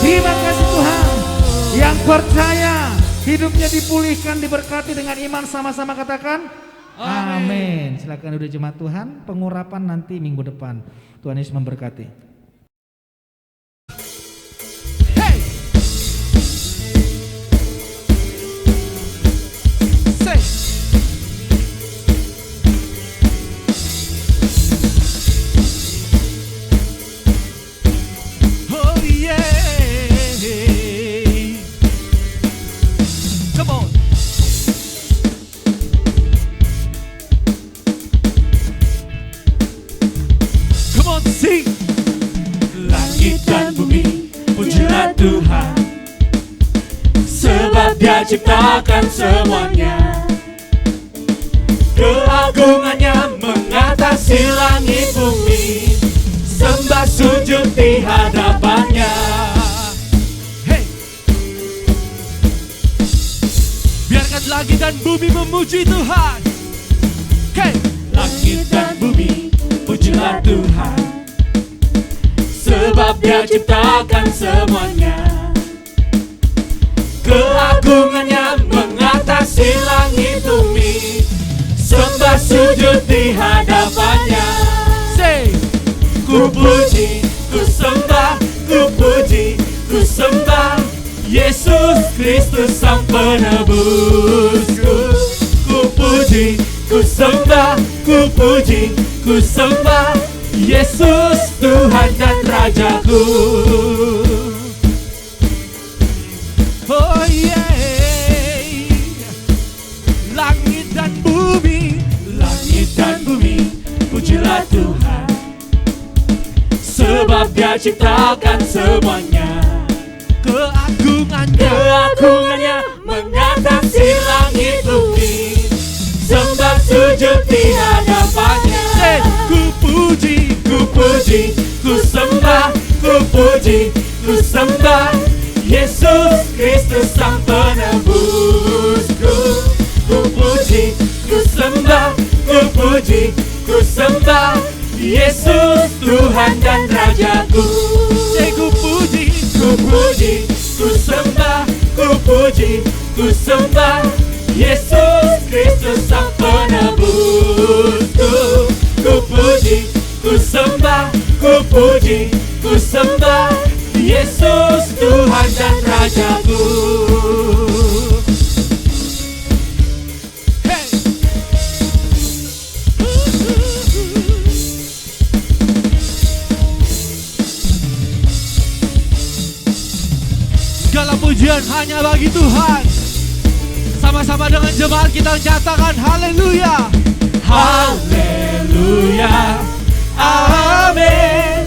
Terima kasih Tuhan. Yang percaya hidupnya dipulihkan, diberkati dengan iman, sama-sama katakan amin. Silakan duduk jemaat Tuhan. Pengurapan nanti minggu depan. Tuhan Yesus memberkati. Tuhan, sebab Dia ciptakan semuanya. Keagungannya mengatasi langit bumi, sembah sujud di hadapannya. Hey, biarkan langit dan bumi memuji Tuhan. Hey, langit dan bumi, pujilah Tuhan, sebab Dia ciptakan semuanya. Keagungannya mengatasi langit bumi, sembah sujud di hadapannya. Say, ku puji, ku sembah, ku puji, ku sembah Yesus Kristus Sang Penebusku. Ku puji, ku sembah, ku puji, ku sembah, Yesus Tuhan dan Rajaku. Oh yeah, langit dan bumi, pujilah Tuhan, sebab Dia ciptakan semuanya. Keagungannya mengatasi langit bumi, sembah sujud di hadapannya. Ku puji, ku puji, ku sembah, ku puji, ku sembah, Yesus Kristus Sang Penebusku. Ku puji, ku sembah, ku puji, ku sembah, Yesus Tuhan dan Rajaku. Ku puji, ku puji, ku sembah, ku puji, ku sembah, Yesus Kristus Sang Penebusku. Ku puji, ku sembah, ku puji, ku sembah, Yesus Tuhan dan Rajaku. Segala pujian hanya bagi Tuhan. Sama-sama dengan jemaat kita nyatakan haleluya. Haleluya. Amin.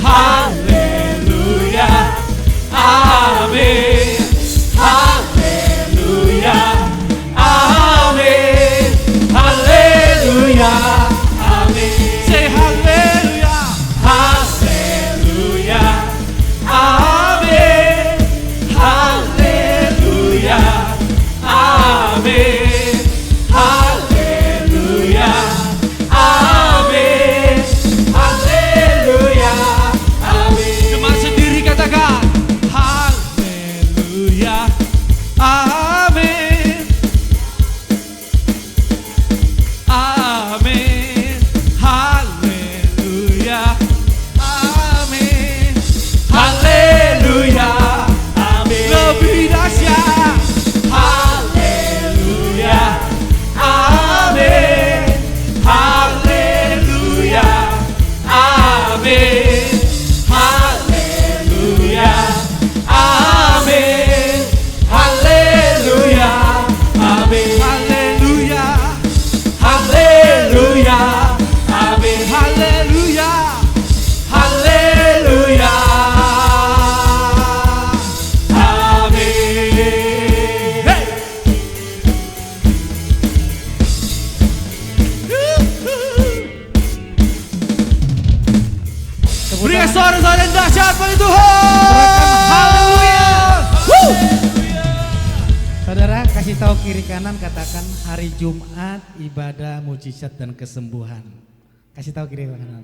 Haleluya. Amin. Haleluya. Amin. Haleluya. Amin. Say haleluya. Haleluya. Amin. Haleluya. Amin. Haleluya. Amin. Haleluya. Amin. Jemaat sendiri katakan haleluya. Amin. Amin. Haleluya. Amin. Haleluya. Amin. Lebih dahsyat. Haleluya. Amin. Haleluya. Amin. Haleluya. Amin. Haleluya. Amin. Haleluya. Haleluya. Amin. Haleluya. Haleluya. Amin. Hey. Berikan suara-suara yang dahsyat bagi Tuhan. Haleluya. Saudara, kasih tahu kiri kanan, katakan hari Jumat ibadah mujizat dan kesembuhan. Kasih tahu kiri kanan.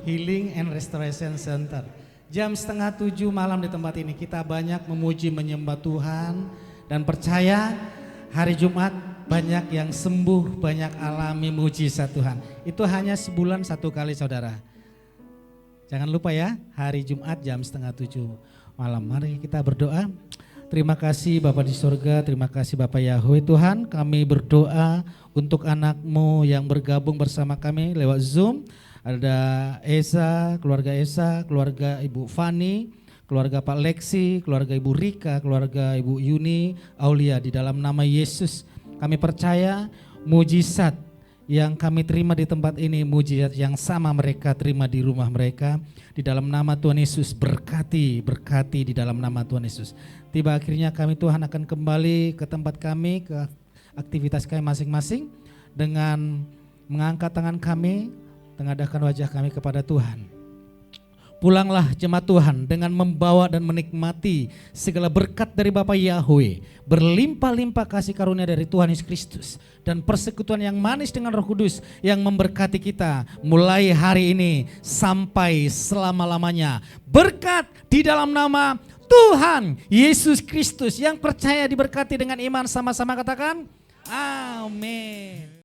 Healing and Restoration Center. Jam 6:30 malam di tempat ini kita banyak memuji menyembah Tuhan dan percaya hari Jumat banyak yang sembuh, banyak alami mujizat Tuhan. Itu hanya sebulan satu kali saudara. Jangan lupa ya, hari Jumat jam 6:30 malam. Mari kita berdoa. Terima kasih Bapa di surga, terima kasih Bapak Yahweh Tuhan. Kami berdoa untuk anak-Mu yang bergabung bersama kami lewat Zoom. Ada Esa, keluarga Ibu Fani, keluarga Pak Lexi, keluarga Ibu Rika, keluarga Ibu Yuni, Aulia. Di dalam nama Yesus kami percaya mujizat yang kami terima di tempat ini, mujizat yang sama mereka terima di rumah mereka. Di dalam nama Tuhan Yesus berkati di dalam nama Tuhan Yesus. Tiba akhirnya kami Tuhan akan kembali ke tempat kami, ke aktivitas kami masing-masing dengan mengangkat tangan kami, tengadahkan wajah kami kepada Tuhan. Pulanglah jemaat Tuhan dengan membawa dan menikmati segala berkat dari Bapa Yahweh, berlimpah-limpah kasih karunia dari Tuhan Yesus Kristus dan persekutuan yang manis dengan Roh Kudus yang memberkati kita mulai hari ini sampai selama-lamanya. Berkat di dalam nama Tuhan Yesus Kristus. Yang percaya diberkati dengan iman sama-sama katakan amin.